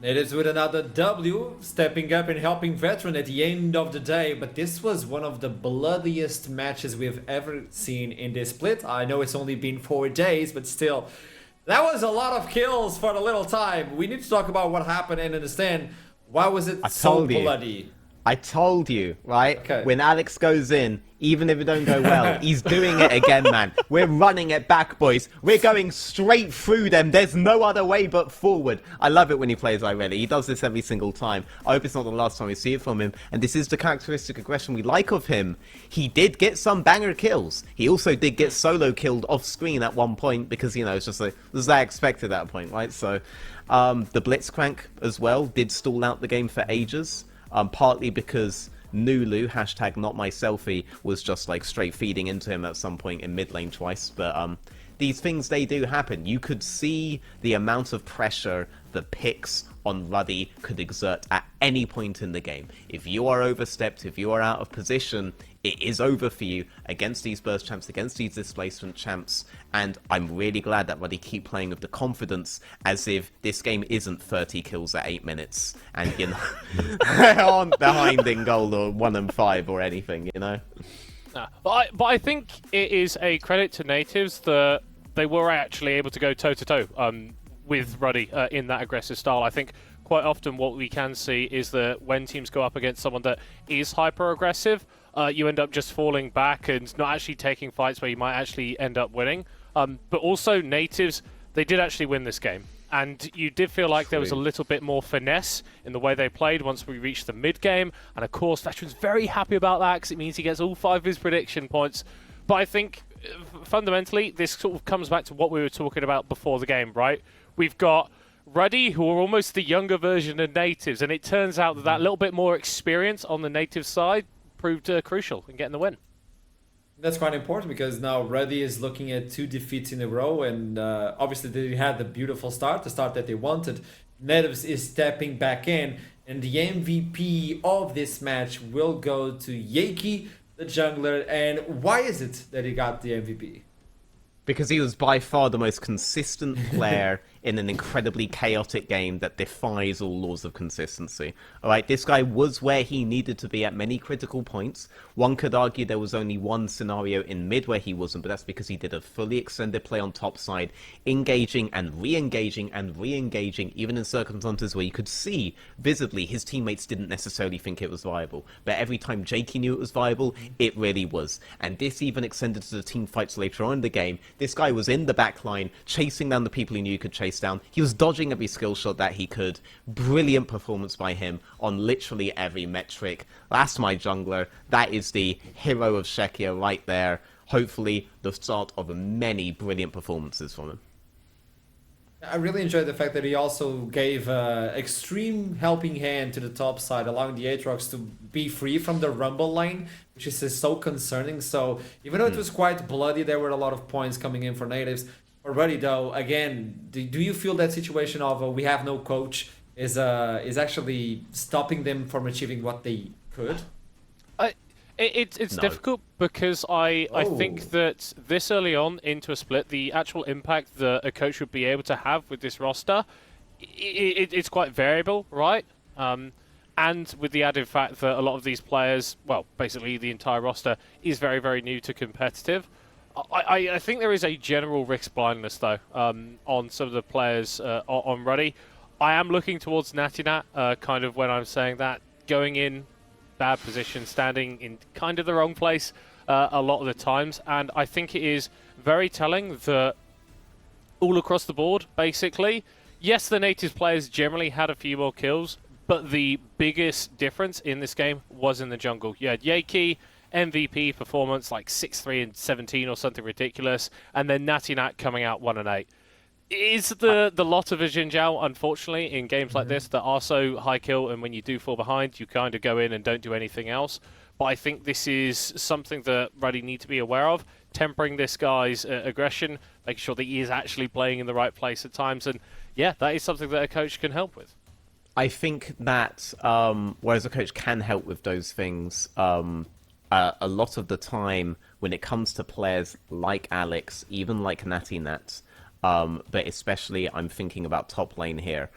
It is with another W, stepping up and helping Veteran at the end of the day, but this was one of the bloodiest matches we've ever seen in this split. I know it's only been 4 days, but still, that was a lot of kills for a little time. We need to talk about what happened and understand why was it so bloody. I told you, right? Okay. When Alex goes in, even if it don't go well, he's doing it again, man. We're running it back, boys. We're going straight through them. There's no other way but forward. I love it when he plays like Reddy. He does this every single time. I hope it's not the last time we see it from him. And this is the characteristic aggression we like of him. He did get some banger kills. He also did get solo killed off screen at one point because, you know, it's just like, was that expected at that point, right? So the Blitzcrank as well did stall out the game for ages. Partly because Nulu, hashtag not my selfie, was just like straight feeding into him at some point in mid lane twice. But these things, they do happen. You could see the amount of pressure the picks on Ruddy could exert at any point in the game. If you are overstepped, if you are out of position, it is over for you against these burst champs, against these displacement champs. And I'm really glad that Ruddy keep playing with the confidence as if this game isn't 30 kills at 8 minutes and, you know, aren't behind in goal or 1 and 5 or anything, you know? But I think it is a credit to natives that they were actually able to go toe-to-toe with Ruddy in that aggressive style. I think quite often what we can see is that when teams go up against someone that is hyper-aggressive, you end up just falling back and not actually taking fights where you might actually end up winning. But also, natives, they did actually win this game. And you did feel like there was a little bit more finesse in the way they played once we reached the mid-game. And of course, Veteran's very happy about that because it means he gets all 5 of his prediction points. But I think, fundamentally, this sort of comes back to what we were talking about before the game, right? We've got Ruddy, who are almost the younger version of natives. And it turns out that that little bit more experience on the native side proved crucial in getting the win. That's quite important because now Ruddy is looking at 2 defeats in a row, and obviously they had the beautiful start, the start that they wanted. Natives is stepping back in, and the MVP of this match will go to Yaki, the jungler. And why is it that he got the MVP? Because he was by far the most consistent player in an incredibly chaotic game that defies all laws of consistency. Alright, this guy was where he needed to be at many critical points. One could argue there was only one scenario in mid where he wasn't, but that's because he did a fully extended play on top side, engaging and re-engaging and re-engaging, even in circumstances where you could see visibly his teammates didn't necessarily think it was viable. But every time Jakey knew it was viable, it really was. And this even extended to the team fights later on in the game. This guy was in the back line, chasing down the people he knew he could chase down. He was dodging every skill shot that he could. Brilliant performance by him on literally every metric. That's my jungler. That is the hero of Shekia right there. Hopefully the start of many brilliant performances from him. I really enjoyed the fact that he also gave extreme helping hand to the top side, allowing the Aatrox to be free from the Rumble lane, which is so concerning. So even though it was quite bloody, there were a lot of points coming in for natives. Already though, again, do you feel that situation of we have no coach is actually stopping them from achieving what they could? It's difficult because I think that this early on into a split, the actual impact that a coach would be able to have with this roster, it's quite variable, right? And with the added fact that a lot of these players, well, basically the entire roster, is very, very new to competitive. I think there is a general risk blindness, though, on some of the players on Ruddy. I am looking towards Natinat, kind of when I'm saying that, going in bad position, standing in kind of the wrong place a lot of the times. And I think it is very telling that all across the board, basically, yes, the natives players generally had a few more kills, but the biggest difference in this game was in the jungle. You had Yaki, MVP performance like 6-3 and 17 or something ridiculous, and then Natinat coming out 1 and 8. Is the lot of a Xin Zhao, unfortunately, in games like this that are so high kill, and when you do fall behind, you kind of go in and don't do anything else. But I think this is something that Ruddy need to be aware of, tempering this guy's aggression, making sure that he is actually playing in the right place at times. And yeah, that is something that a coach can help with. I think that whereas a coach can help with those things, a lot of the time when it comes to players like Alex, even like Natinat, but especially I'm thinking about top lane here,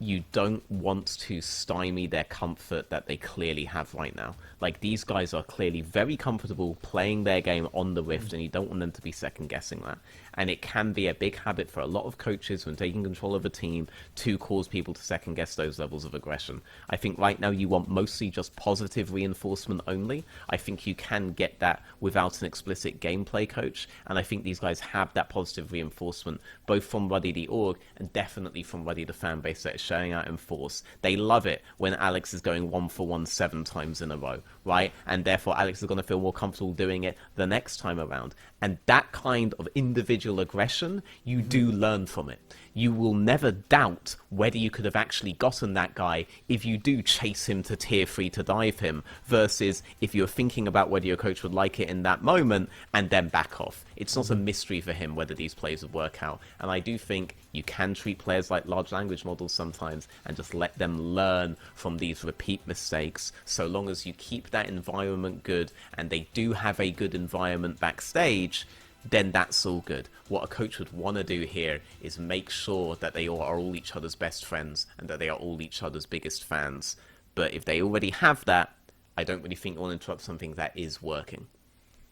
you don't want to stymie their comfort that they clearly have right now. Like, these guys are clearly very comfortable playing their game on the Rift, and you don't want them to be second guessing that. And it can be a big habit for a lot of coaches when taking control of a team to cause people to second guess those levels of aggression. I think right now you want mostly just positive reinforcement only. I think you can get that without an explicit gameplay coach, and I think these guys have that positive reinforcement both from Ruddy the org and definitely from Ruddy the fan base that is showing out in force. They love it when Alex is going 1-for-1 7 times in a row, right? And therefore Alex is going to feel more comfortable doing it the next time around. And that kind of individual aggression, you do learn from it. You will never doubt whether you could have actually gotten that guy if you do chase him to tier 3 to dive him, versus if you're thinking about whether your coach would like it in that moment and then back off. It's not a mystery for him whether these plays would work out. And I do think you can treat players like large language models sometimes and just let them learn from these repeat mistakes, so long as you keep that environment good and they do have a good environment backstage, then that's all good. What a coach would want to do here is make sure that they are all each other's best friends and that they are all each other's biggest fans. But if they already have that, I don't really think you want to interrupt something that is working.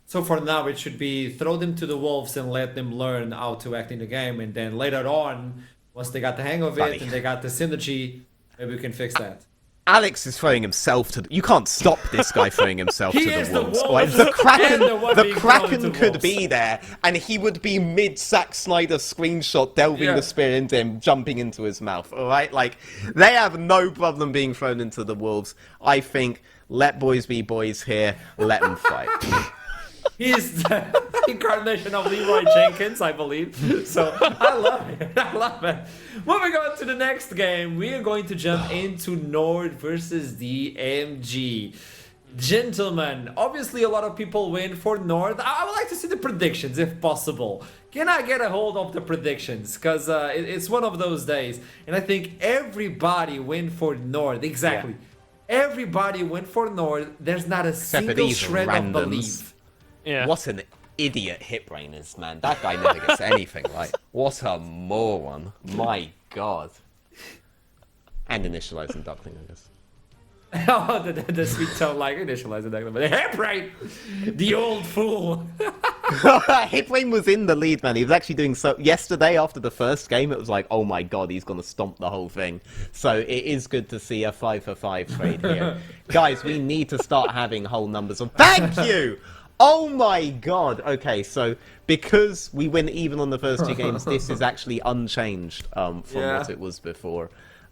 So for now, it should be throw them to the wolves and let them learn how to act in the game. And then later on, once they got the hang of it and they got the synergy, maybe we can fix that. Alex is throwing himself to... You can't stop this guy throwing himself to the wolves. wolf. Like, the And Kraken could be there, and he would be mid-Zack Snyder screenshot, delving the spear into him, jumping into his mouth, alright? Like, they have no problem being thrown into the wolves. I think, let boys be boys here, let them fight. He's the incarnation of Leroy Jenkins, I believe. So I love it. I love it. Moving on to the next game, we are going to jump into NORD versus DMG. Gentlemen, obviously a lot of people win for NORD. I would like to see the predictions if possible. Can I get a hold of the predictions? Because it's one of those days. And I think everybody win for NORD. Exactly. Yeah. Everybody went for NORD. There's not a single shred of belief. Yeah. What an idiot Hitbrain is, man. That guy never gets anything right. What a moron. My God. And initializing duckling, I guess. Oh, the sweet tone like initializing duckling. But Hitbrain! The old fool! Hitbrain was in the lead, man. He was actually doing so... Yesterday, after the first game, it was like, oh my God, he's going to stomp the whole thing. So it is good to see a 5-for-5 trade here. Guys, we need to start having whole numbers of... Thank you! Oh my God! Okay, so because we win even on the first 2 games, this is actually unchanged from what it was before.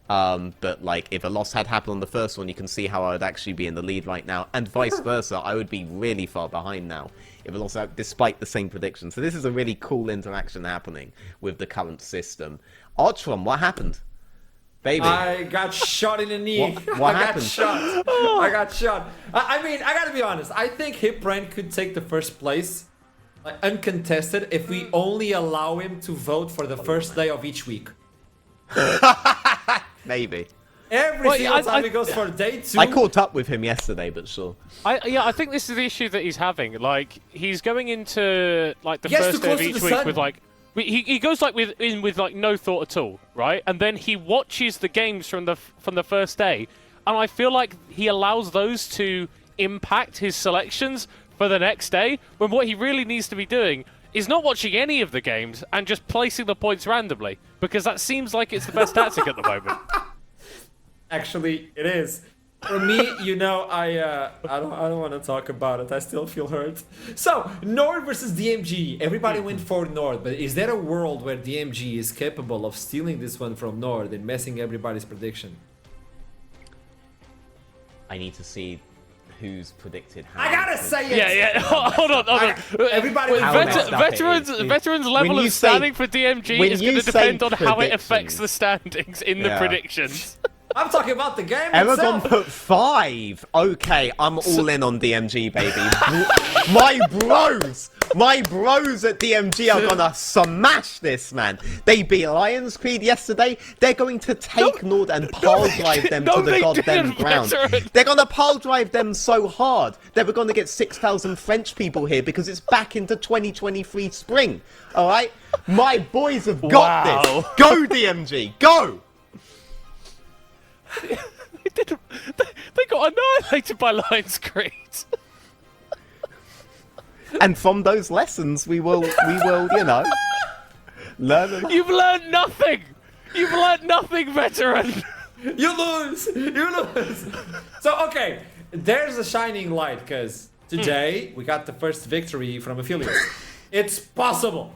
But like, if a loss had happened on the first one, you can see how I would actually be in the lead right now, and vice versa. I would be really far behind now if a loss had, despite the same prediction. So this is a really cool interaction happening with the current system. Archron, what happened? Baby. I got shot in the knee. What happened? I got shot. I mean, I gotta be honest. I think Hitbrain could take the first place, like, uncontested, if we only allow him to vote for the first day of each week. Maybe. Every single time he goes for day 2. I caught up with him yesterday, but sure. I think this is the issue that he's having. Like, he's going into like the first day of each week with like. He goes like with like no thought at all, right? And then he watches the games from the first day, and I feel like he allows those to impact his selections for the next day, when what he really needs to be doing is not watching any of the games and just placing the points randomly, because that seems like it's the best tactic at the moment. Actually, it is. For me, you know, I don't want to talk about it. I still feel hurt. So, NORD versus DMG. Everybody went for NORD, but is there a world where DMG is capable of stealing this one from NORD and messing everybody's prediction? I need to see who's predicted how. I gotta say it! Yeah. Hold on. Everybody veterans level of standing for DMG is going to depend on how it affects the standings in the predictions. I'm talking about the game Aragon itself. put 5. Okay, I'm all in on DMG, baby. My bros at DMG are gonna smash this, man. They beat Lions Creed yesterday. They're going to take NORD and pile drive them to the goddamn ground. They're gonna pile drive them so hard that we're gonna get 6,000 French people here because it's back into 2023 spring. All right, my boys have got this. Go DMG, go. They got annihilated by Lion's Creed. And from those lessons, we will, you know, learn. You've learned nothing. You've learned nothing, veteran. You lose! You lose! So, okay, there's a shining light, because today we got the first victory from affiliates. It's possible!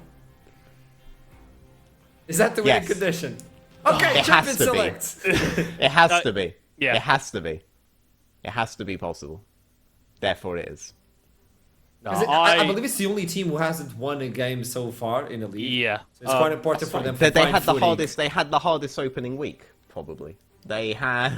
Is that the winning Yes. condition? Okay, It champion has to select! It has to be. yeah. It has to be. It has to be possible. Therefore it is. No, 'Cause I believe it's the only team who hasn't won a game so far in the league. Yeah. So it's quite important for them to They find had the footing. hardest. They had the hardest opening week, probably. They had.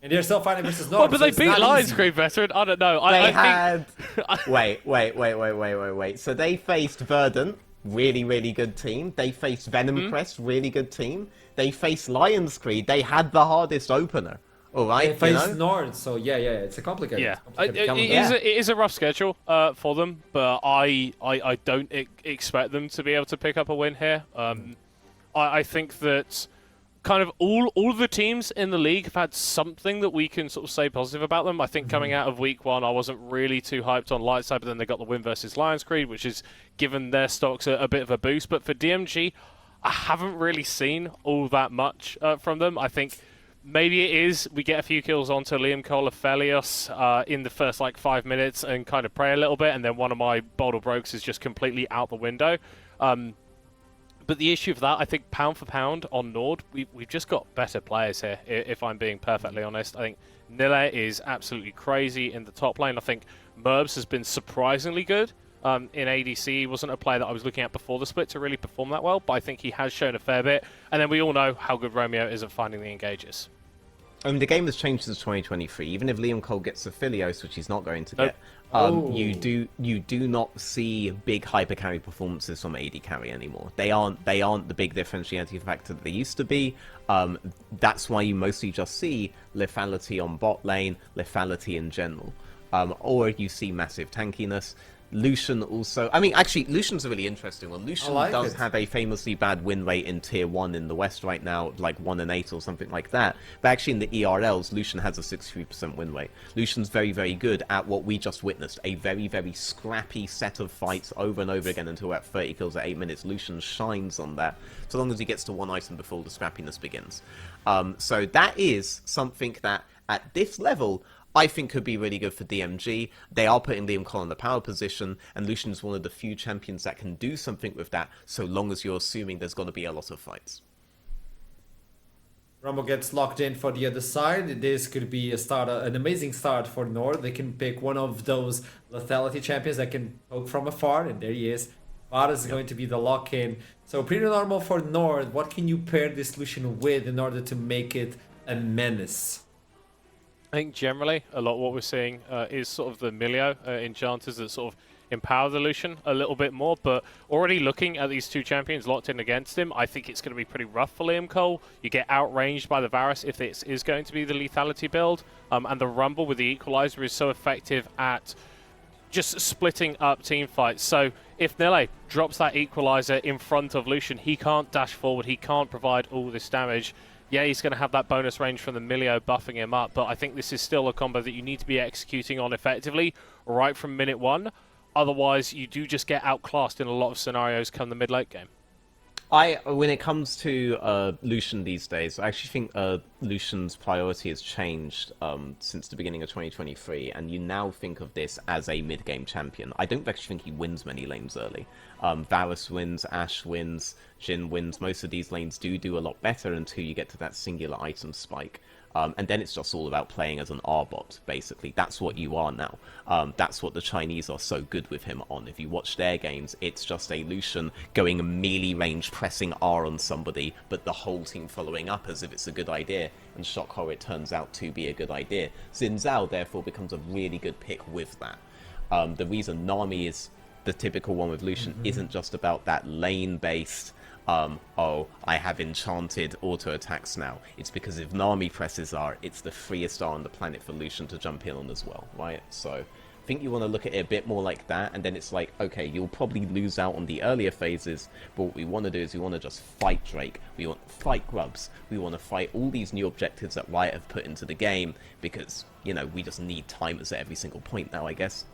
And they're still fighting versus Oh, Nord. but so they it's beat not Lion's easy. Creed, veteran. I don't know. They I had. think... Wait. So they faced Verdant, really good team. They faced Venom Crest, really good team. They faced Lion's Creed. They had the hardest opener. All right, They you face know? Nord, so yeah, it's a complicated. Yeah, complicated calendar. it is a rough schedule for them, but I don't expect them to be able to pick up a win here. I think that kind of all of the teams in the league have had something that we can sort of say positive about them. I think coming out of week one, I wasn't really too hyped on Lightside, but then they got the win versus Lions Creed, which has given their stocks a bit of a boost. But for DMG, I haven't really seen all that much from them. I think maybe it is we get a few kills onto Liam Cole Felios in the first like 5 minutes and kind of pray a little bit, and then one of my Boulder Brokes is just completely out the window. But the issue of that, I think pound for pound on Nord, we've just got better players here, if I'm being perfectly honest. I think Nille is absolutely crazy in the top lane. I think Merbs has been surprisingly good. In ADC, he wasn't a player that I was looking at before the split to really perform that well, but I think he has shown a fair bit. And then we all know how good Romeo is at finding the engages. I mean, the game has changed since 2023. Even if Liam Cole gets the Philios, which he's not going to Nope. get, you do not see big hyper carry performances from AD carry anymore. They aren't the big differentiating factor that they used to be. That's why you mostly just see lethality on bot lane, lethality in general, or you see massive tankiness. Lucian also... I mean, actually, Lucian's a really interesting one. Lucian does have a famously bad win rate in Tier 1 in the West right now, like 1 and 8 or something like that. But actually, in the ERLs, Lucian has a 63% win rate. Lucian's very good at what we just witnessed, a very scrappy set of fights over and over again until at 30 kills at 8 minutes. Lucian shines on that, so long as he gets to one item before the scrappiness begins. So that is something that, at this level... I think could be really good for DMG. They are putting Liam Cole in the power position, and Lucian's one of the few champions that can do something with that, so long as you're assuming there's going to be a lot of fights. Rumble gets locked in for the other side. This could be an amazing start for Nord. They can pick one of those lethality champions that can poke from afar, and there he is. Varus is going to be the lock-in. So pretty normal for Nord. What can you pair this Lucian with in order to make it a menace? I think generally a lot of what we're seeing is sort of the Milio enchanters that sort of empower the Lucian a little bit more, but already looking at these two champions locked in against him, I think it's going to be pretty rough for Liam Cole. You get outranged by the Varus if this is going to be the lethality build, and the Rumble with the Equalizer is so effective at just splitting up team fights. So if Nille drops that Equalizer in front of Lucian, he can't dash forward, he can't provide all this damage. Yeah, he's going to have that bonus range from the Milio buffing him up, but I think this is still a combo that you need to be executing on effectively right from minute one. Otherwise, you do just get outclassed in a lot of scenarios come the mid-late game. When it comes to Lucian these days, I actually think Lucian's priority has changed since the beginning of 2023, and you now think of this as a mid-game champion. I don't actually think he wins many lanes early. Varus wins, Ashe wins, Jhin wins. Most of these lanes do a lot better until you get to that singular item spike. And then it's just all about playing as an R-bot, basically. That's what you are now. That's what the Chinese are so good with him on. If you watch their games, it's just a Lucian going melee range, pressing R on somebody, but the whole team following up as if it's a good idea, and shock horror, it turns out to be a good idea. Xin Zhao, therefore, becomes a really good pick with that. The reason Nami is the typical one with Lucian isn't just about that lane-based... oh, I have enchanted auto attacks now. It's because if Nami presses R, it's the freest R on the planet for Lucian to jump in on as well, right? So think you want to look at it a bit more like that, and then it's like, okay, you'll probably lose out on the earlier phases, but what we want to do is we want to just fight Drake, we want to fight Grubs, we want to fight all these new objectives that Riot have put into the game, because, you know, we just need timers at every single point now, I guess.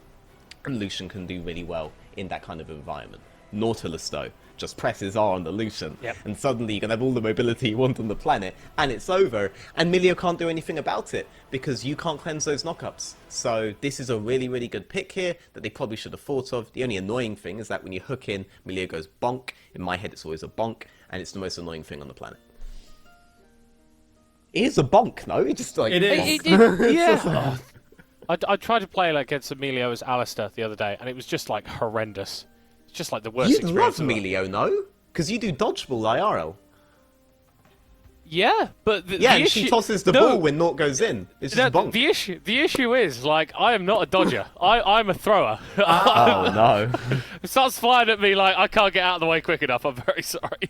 And Lucian can do really well in that kind of environment. Nautilus, though, just presses R on the Lucian, and suddenly you can have all the mobility you want on the planet, and it's over, and Milio can't do anything about it, because you can't cleanse those knockups. So this is a really, really good pick here, that they probably should have thought of. The only annoying thing is that when you hook in, Milio goes bonk. In my head, it's always a bonk, and it's the most annoying thing on the planet. It is a bonk, no? It just like... It is. Yeah. I tried to play like against Emilio as Alistair the other day, and it was just like horrendous. It's just like the worst You experience. love Milio, no? Because you do dodgeball IRL. Yeah, but the And issue... she tosses the ball when Naught goes in. It's just bonk. The issue is, like, I am not a dodger. I'm a thrower. Oh, no. It starts flying at me like I can't get out of the way quick enough. I'm very sorry.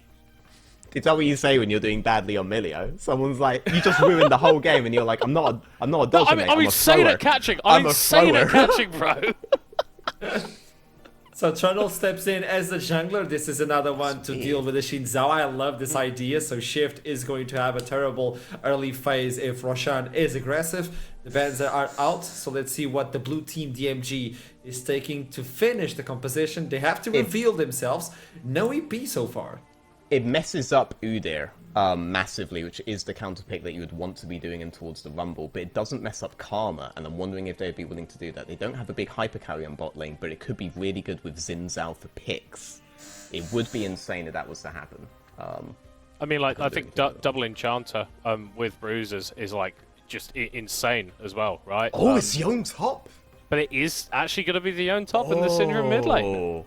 Is that what you say when you're doing badly on Milio? Someone's like, you just ruined the whole game, and you're like, I'm not a dodger, mate. I'm insane at catching. I'm insane at catching, bro. So Trundle steps in as the jungler. This is another one to deal with the Xin Zhao. I love this idea. So Shift is going to have a terrible early phase if Roshan is aggressive. The bans are out. So let's see what the blue team DMG is taking to finish the composition. They have to reveal themselves. No EP so far. It messes up Udyr massively, which is the counter pick that you would want to be doing in towards the Rumble, but it doesn't mess up Karma, and I'm wondering if they'd be willing to do that. They don't have a big hyper carry on bot lane, but it could be really good with Xin Zhao for picks. It would be insane if that was to happen. I mean, like, I think double Enchanter with Bruisers is like just insane as well, right? Oh, it's Yone top! But it is actually going to be the Yone top in the Syndrome mid lane.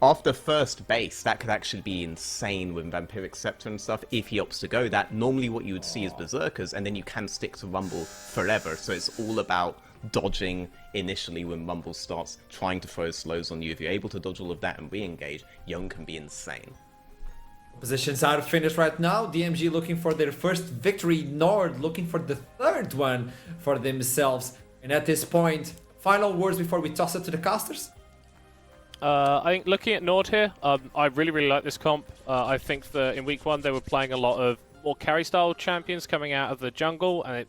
After first base, that could actually be insane with Vampiric Scepter and stuff, if he opts to go that. Normally what you would see is Berserkers, and then you can stick to Rumble forever, so it's all about dodging initially when Rumble starts trying to throw slows on you. If you're able to dodge all of that and re-engage, Young can be insane. Positions are finished right now. DMG looking for their first victory. NORD looking for the third one for themselves. And at this point, final words before we toss it to the casters? I think looking at NORD here, I really like this comp. I think that in week 1 they were playing a lot of more carry-style champions coming out of the jungle, and it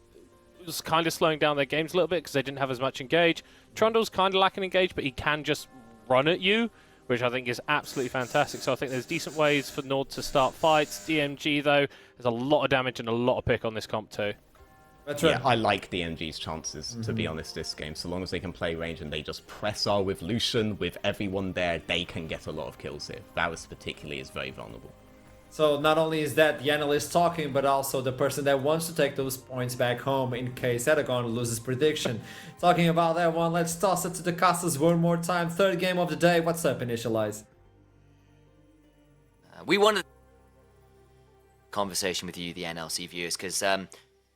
was kind of slowing down their games a little bit because they didn't have as much engage. Trundle's kind of lacking engage, but he can just run at you, which I think is absolutely fantastic. So I think there's decent ways for NORD to start fights. DMG, though, there's a lot of damage and a lot of pick on this comp too. That's right. Yeah, I like DMG's chances, to be honest, this game. So long as they can play range and they just press R with Lucian, with everyone there, they can get a lot of kills here. Varus particularly is very vulnerable. So not only is that the analyst talking, but also the person that wants to take those points back home in case Eragon loses prediction. Talking about that one, let's toss it to the casters one more time. Third game of the day. What's up, Initialize? We wanted conversation with you, the NLC viewers, because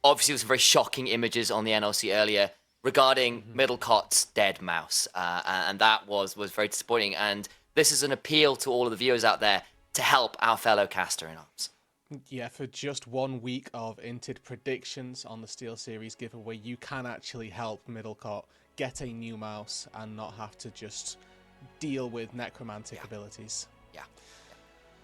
obviously there was some very shocking images on the NLC earlier regarding Middlecott's dead mouse, and that was very disappointing. And this is an appeal to all of the viewers out there to help our fellow caster in arms. Yeah, for just 1 week of Inted predictions on the Steel Series giveaway, you can actually help Middlecott get a new mouse and not have to just deal with necromantic abilities. Yeah.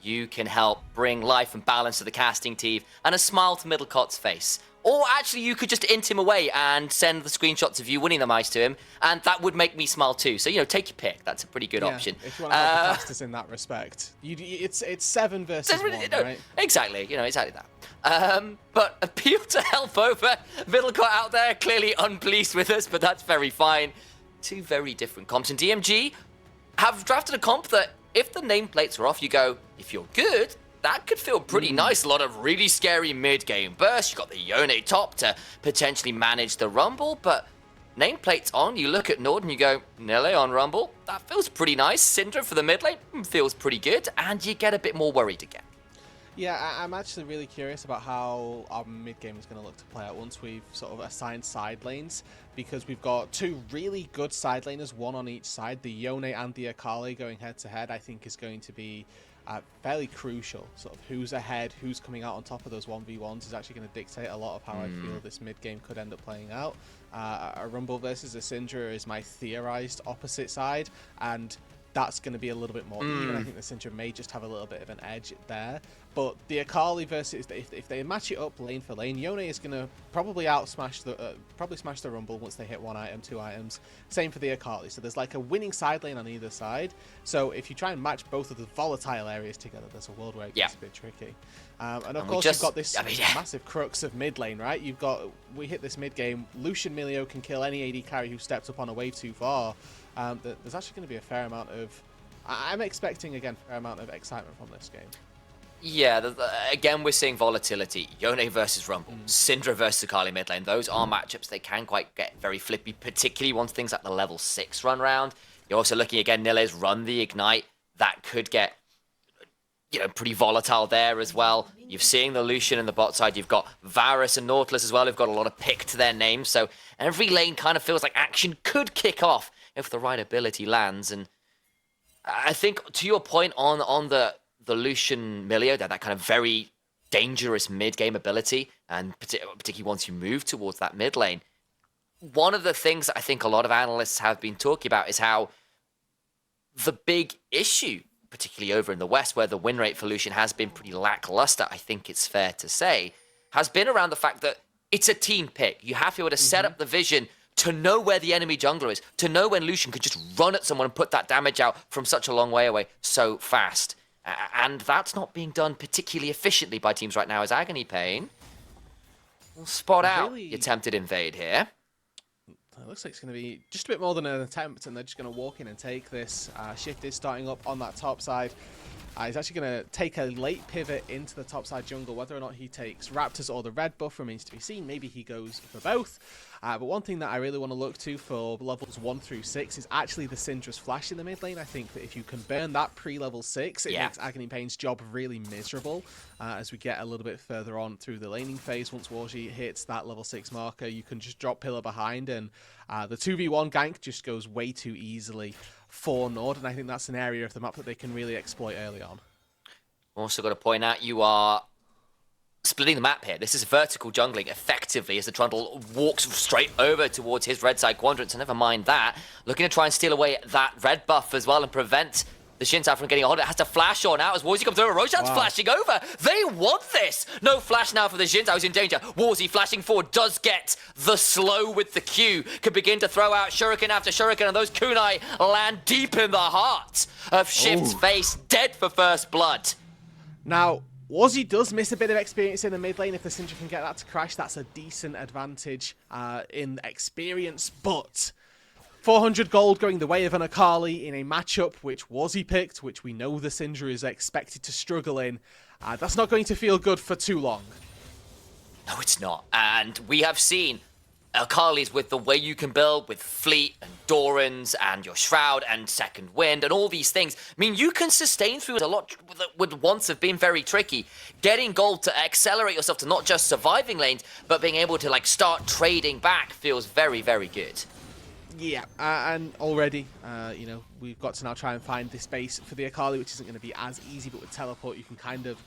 You can help bring life and balance to the casting team and a smile to Middlecott's face. Or actually, you could just int him away and send the screenshots of you winning the mice to him, and that would make me smile too. So, you know, take your pick. That's a pretty good option. If you want to help the casters in that respect. It's 7 versus 1, right? Exactly, you know, exactly that. But appeal to help over. Middlecott out there, clearly unpleased with us, but that's very fine. 2 very different comps. And DMG have drafted a comp that, if the nameplates are off, you go, if you're good, that could feel pretty nice. A lot of really scary mid-game bursts. You've got the Yone top to potentially manage the Rumble, but nameplates on, you look at NORD and you go, Nele on Rumble, that feels pretty nice. Syndra for the mid lane feels pretty good, and you get a bit more worried again. Yeah, I'm actually really curious about how our mid game is going to look to play out once we've sort of assigned side lanes. because we've got two really good side laners, one on each side. The Yone and the Akali going head-to-head, I think, is going to be fairly crucial. Sort of who's ahead, who's coming out on top of those 1v1s is actually going to dictate a lot of how I feel this mid-game could end up playing out. A Rumble versus a Syndra is my theorized opposite side, and that's going to be a little bit more even. I think the Syndra may just have a little bit of an edge there. But the Akali versus, if they match it up lane for lane, Yone is going to probably smash the Rumble once they hit 1 item, 2 items. Same for the Akali. So there's like a winning side lane on either side. So if you try and match both of the volatile areas together, there's a world where it gets a bit tricky. And of course, you've got this massive crux of mid lane, right? We hit this mid game. Lucian Milio can kill any AD carry who steps up on a wave too far. There's actually going to be a fair amount of, I'm expecting again, a fair amount of excitement from this game. Yeah, again, we're seeing volatility. Yone versus Rumble, Syndra versus Akali mid lane. Those are matchups they can quite get very flippy, particularly once things like the level 6 run round. You're also looking, again, Nile's run the Ignite. That could get, pretty volatile there as well. You're seeing the Lucian in the bot side. You've got Varus and Nautilus as well, who've got a lot of pick to their names. So every lane kind of feels like action could kick off if the right ability lands. And I think, to your point on the Lucian Milio, that kind of very dangerous mid-game ability, and particularly once you move towards that mid lane, one of the things that I think a lot of analysts have been talking about is how the big issue, particularly over in the West, where the win rate for Lucian has been pretty lackluster, I think it's fair to say, has been around the fact that it's a team pick. You have to be able to set up the vision to know where the enemy jungler is, to know when Lucian could just run at someone and put that damage out from such a long way away so fast. And that's not being done particularly efficiently by teams right now, as Agony Pain will spot out the attempted invade here. It looks like it's going to be just a bit more than an attempt, and they're just going to walk in and take this. Shift is starting up on that top side. He's actually going to take a late pivot into the top side jungle. Whether or not he takes Raptors or the red buff remains to be seen. Maybe he goes for both. But one thing that I really want to look to for levels 1 through 6 is actually the Syndra's flash in the mid lane. I think that if you can burn that pre-level 6, it makes Agony Pain's job really miserable as we get a little bit further on through the laning phase. Once Warji hits that level 6 marker, you can just drop Pillar behind, and the 2v1 gank just goes way too easily for NORD, and I think that's an area of the map that they can really exploit early on. Also got to point out, you are splitting the map here. This is vertical jungling effectively as the Trundle walks straight over towards his red side quadrant. So never mind that. Looking to try and steal away that red buff as well and prevent the Xin Zhao from getting on. It has to flash on out as Warzy comes over. Roshan's flashing over. They want this. No flash now for the Xin Zhao, who's in danger. Warzy flashing forward does get the slow with the Q. Can begin to throw out shuriken after shuriken, and those kunai land deep in the heart of Shift's face. Dead for first blood. Now, Warzy does miss a bit of experience in the mid lane. If the Syndra can get that to crash, that's a decent advantage in experience. But 400 gold going the way of an Akali in a matchup which Warzy picked, which we know the Syndra is expected to struggle in, that's not going to feel good for too long. No, it's not. And we have seen Akali's with the way you can build with Fleet and Doran's and your Shroud and Second Wind and all these things. I mean, you can sustain through a lot that would once have been very tricky. Getting gold to accelerate yourself to not just surviving lanes, but being able to start trading back feels very, very good. Yeah, and already, we've got to now try and find this base for the Akali, which isn't going to be as easy, but with teleport you can kind of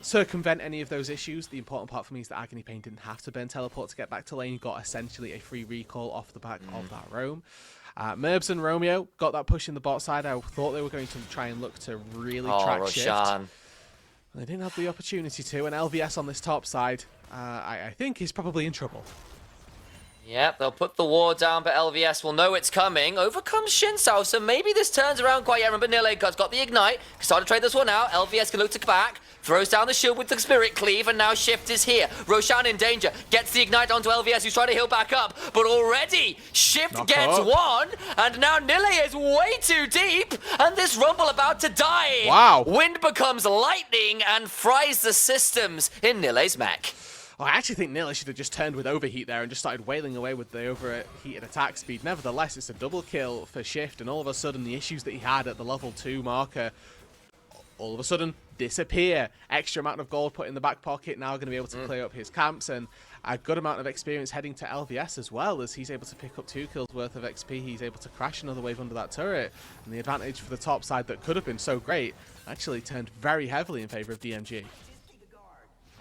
circumvent any of those issues. The important part for me is that Agony Pain didn't have to burn teleport to get back to lane. He got essentially a free recall off the back of that roam. Merbs and Romeo got that push in the bot side. I thought they were going to try and look to really track Shift. They didn't have the opportunity to, and LVS on this top side, I think is probably in trouble. Yep, they'll put the ward down, but LVS will know it's coming. Overcomes Xin Zhao, so maybe this turns around quite yet. Remember, Nile's got the Ignite. Can start to trade this one out. LVS can look to come back. Throws down the shield with the Spirit Cleave, and now Shift is here. Roshan in danger. Gets the Ignite onto LVS, who's trying to heal back up. But already, Shift gets one, and now Nile is way too deep, and this Rumble about to die. Wow. Wind becomes lightning and fries the systems in Nile's mech. Well, I actually think Nile should have just turned with Overheat there and just started wailing away with the overheated attack speed. Nevertheless, it's a double kill for Shift, and all of a sudden the issues that he had at the level 2 marker all of a sudden disappear. Extra amount of gold put in the back pocket, now going to be able to clear up his camps, and a good amount of experience heading to LVS as well, as he's able to pick up 2 kills worth of XP. He's able to crash another wave under that turret, and the advantage for the top side that could have been so great actually turned very heavily in favor of DMG.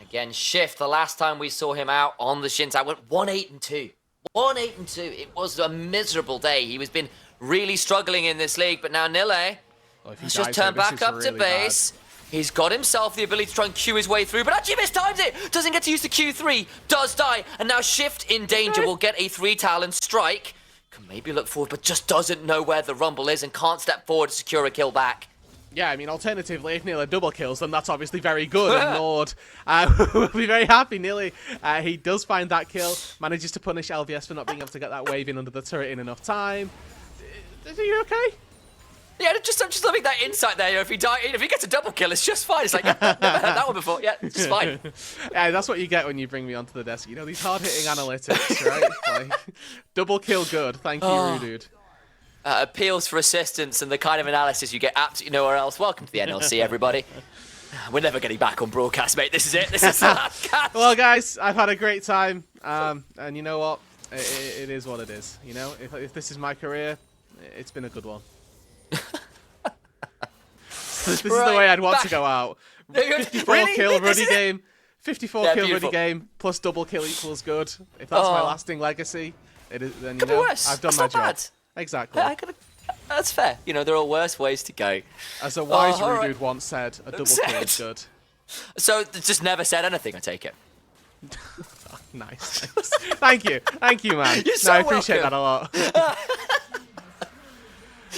Again, Shift, the last time we saw him out on the Shintai, went 1-8-2. 1-8-2. It was a miserable day. He was been really struggling in this league, but now Nille has just turned back up to base. He's got himself the ability to try and Q his way through, but actually mistimes it! Doesn't get to use the Q3, does die, and now Shift in danger will get a 3-talon strike. Can maybe look forward, but just doesn't know where the Rumble is and can't step forward to secure a kill back. Yeah, I mean, alternatively, if Nille double kills, then that's obviously very good, and NORD will be very happy. Nille, he does find that kill, manages to punish LVS for not being able to get that wave in under the turret in enough time. Are you okay? Yeah, I'm just loving that insight there. You know, if he gets a double kill, it's just fine. It's like, never heard that one before. Yeah, it's just fine. Yeah, that's what you get when you bring me onto the desk. You know, these hard-hitting analytics, right? Like, double kill good. Thank you, Rudude. Appeals for assistance and the kind of analysis you get absolutely nowhere else. Welcome to the NLC, everybody. We're never getting back on broadcast, mate. This is it. This is the last cast. Well, guys, I've had a great time. And you know what? It is what it is. You know, if this is my career, it's been a good one. This is the way I'd want to go out. 54 kill ruddy game. 54 kill ruddy game plus double kill equals good. If that's my lasting legacy, it is, then you know I've done my job. Bad. Exactly. That's fair. You know, there are worse ways to go. As a wise Rudude once said, a double kill is good. So just never said anything, I take it. Nice. Thank you, man. You're so I appreciate that a lot.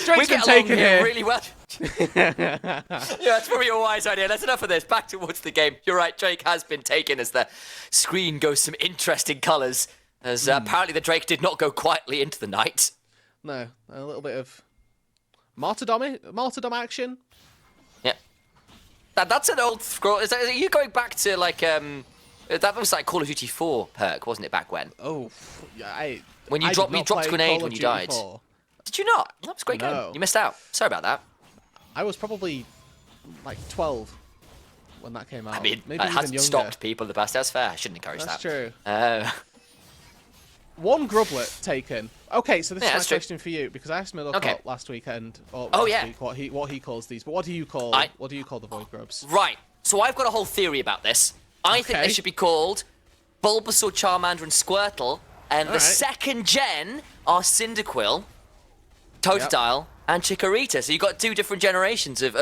Drake's been taken here really well. Yeah, that's probably a wise idea. That's enough of this. Back towards the game. You're right, Drake has been taken as the screen goes some interesting colours. As apparently the Drake did not go quietly into the night. No, a little bit of martyrdom action. Yeah. That's an old scroll. Are you going back to like that was like Call of Duty 4 perk, wasn't it, back when? Oh, yeah. When you dropped grenade when you died. 4. Did you not? That was a great game. You missed out. Sorry about that. I was probably like 12 when that came out. I mean, maybe it hasn't even stopped people in the past. That's fair. I shouldn't encourage that. That's true. One grublet taken. Okay, so this is my question for you, because I asked Middlecott last weekend, or last week, what he calls these. But what do you call the void grubs? Right. So I've got a whole theory about this. I think they should be called Bulbasaur, Charmander, and Squirtle, and the second gen are Cyndaquil, Totodile, and Chikorita. So you've got 2 different generations of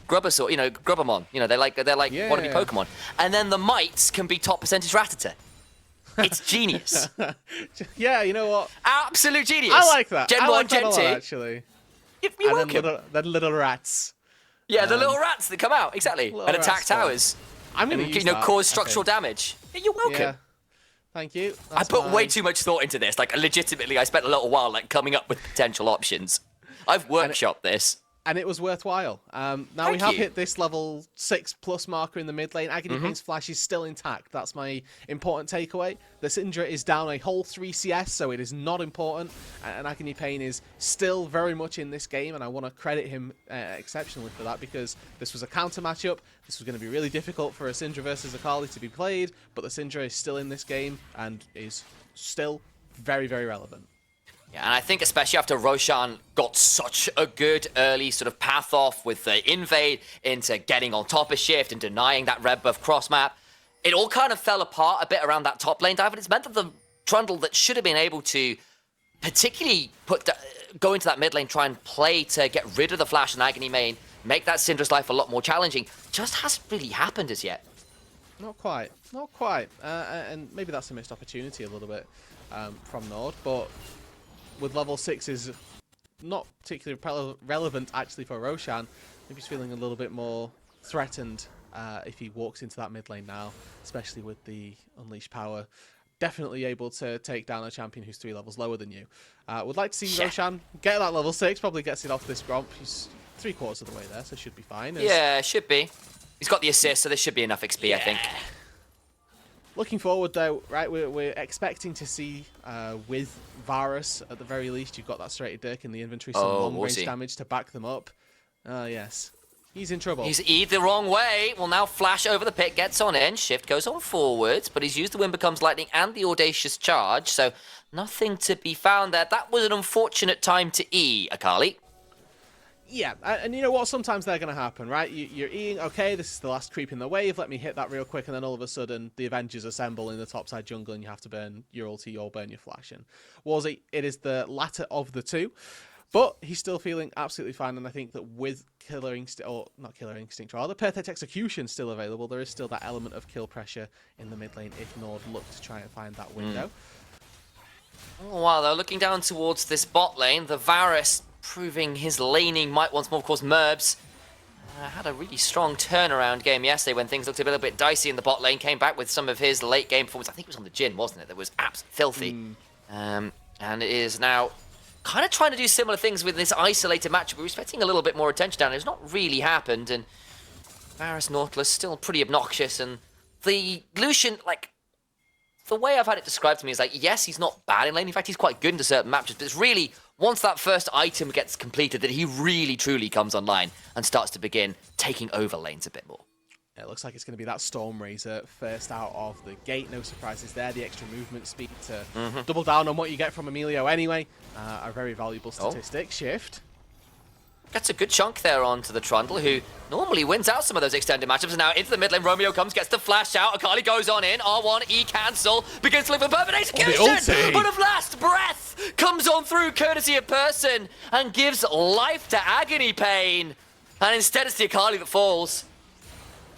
Grubbasaur, you know, Grubbamon. You know, they're like wannabe Pokemon. And then the mites can be top percentage Rattata. It's genius. Yeah, you know what? Absolute genius. I like that. Gen 1, Gen 2. Actually. You're welcome. Then little rats. Yeah, the little rats that come out, exactly, and attack towers. I'm going to use that, cause structural damage. Yeah, you're welcome. Yeah. Thank you. I put way too much thought into this. Like, legitimately, I spent a little while like coming up with potential options. I've workshopped this. And it was worthwhile. Now we have hit this level 6+ marker in the mid lane. Agony Pain's flash is still intact. That's my important takeaway. The Syndra is down a whole 3 CS, so it is not important. And Agony Pain is still very much in this game, and I want to credit him exceptionally for that, because this was a counter matchup. This was going to be really difficult for a Syndra versus Akali to be played, but the Syndra is still in this game and is still very, very relevant. Yeah, and I think especially after Roshan got such a good early sort of path off with the invade into getting on top of Shift and denying that red buff cross map, it all kind of fell apart a bit around that top lane dive, and it's meant that the Trundle that should have been able to particularly go into that mid lane, try and play to get rid of the flash and Agony main, make that Syndra's life a lot more challenging, just hasn't really happened as yet. Not quite. Not quite. And maybe that's a missed opportunity a little bit from NORD, but with level 6 is not particularly relevant actually for Roshan. Maybe he's feeling a little bit more threatened if he walks into that mid lane now, especially with the Unleashed power. Definitely able to take down a champion who's 3 levels lower than you. Would like to see Roshan get that level 6, probably gets it off this Gromp. He's 3/4 of the way there, so should be fine. Yeah, should be. He's got the assist, so there should be enough XP, I think. Looking forward though, right, we're expecting to see with Varus, at the very least, you've got that Serrated Dirk in the inventory, some long-range damage to back them up. Yes. He's in trouble. He's E'd the wrong way. Will now flash over the pit, gets on in. Shift goes on forwards, but he's used the Wind Becomes Lightning and the Audacious Charge, so nothing to be found there. That was an unfortunate time to E, Akali. Yeah, and you know what? Sometimes they're going to happen, right? You're eating, okay, this is the last creep in the wave, let me hit that real quick, and then all of a sudden the Avengers assemble in the topside jungle and you have to burn your ulti or burn your flash in. Warzy, it is the latter of the two, but he's still feeling absolutely fine, and I think that with Killer Instinct, or not Killer Instinct, rather, Perfect Execution still available, there is still that element of kill pressure in the mid lane if NORD look to try and find that window. Oh, wow, though, looking down towards this bot lane, the Varus proving his laning might once more. Of course, Merbs had a really strong turnaround game yesterday when things looked a little bit dicey in the bot lane. Came back with some of his late game performance. I think it was on the Jhin, wasn't it? That was absolutely filthy. And it is now kind of trying to do similar things with this isolated match. We were expecting a little bit more attention down. It's not really happened. And Varus Nautilus still pretty obnoxious. And the Lucian, like, the way I've had it described to me is like, yes, he's not bad in lane. In fact, he's quite good in certain matches. But it's really, once that first item gets completed, that he really, truly comes online and starts to begin taking over lanes a bit more. It looks like it's going to be that Stormrazor first out of the gate. No surprises there. The extra movement speed to double down on what you get from Emilio anyway. A very valuable statistic. Shift. Gets a good chunk there onto the Trundle, who normally wins out some of those extended matchups. And now into the mid lane, Romeo comes, gets the flash out. Akali goes on in. R1, E cancel, begins to look for perfect execution. But of last breath comes on through courtesy of Person and gives life to Agony Pain. And instead it's the Akali that falls.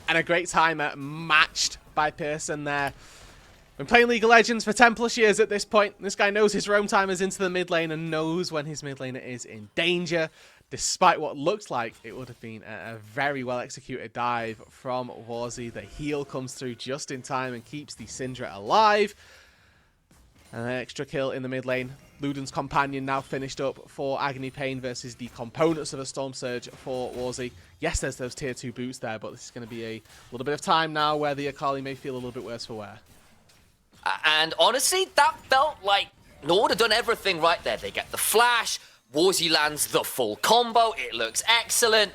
And a great timer matched by Pearson there. Been playing League of Legends for 10 plus years at this point. This guy knows his roam timers into the mid lane and knows when his mid laner is in danger. Despite what looked like it would have been a very well executed dive from Warzy. The heal comes through just in time and keeps the Syndra alive. And an extra kill in the mid lane. Luden's companion now finished up for Agony Pain versus the components of a Storm Surge for Warzy. Yes, there's those tier 2 boots there, but this is going to be a little bit of time now where the Akali may feel a little bit worse for wear. And honestly, that felt like NORD had done everything right there. They get the flash, Warzy lands the full combo, it looks excellent.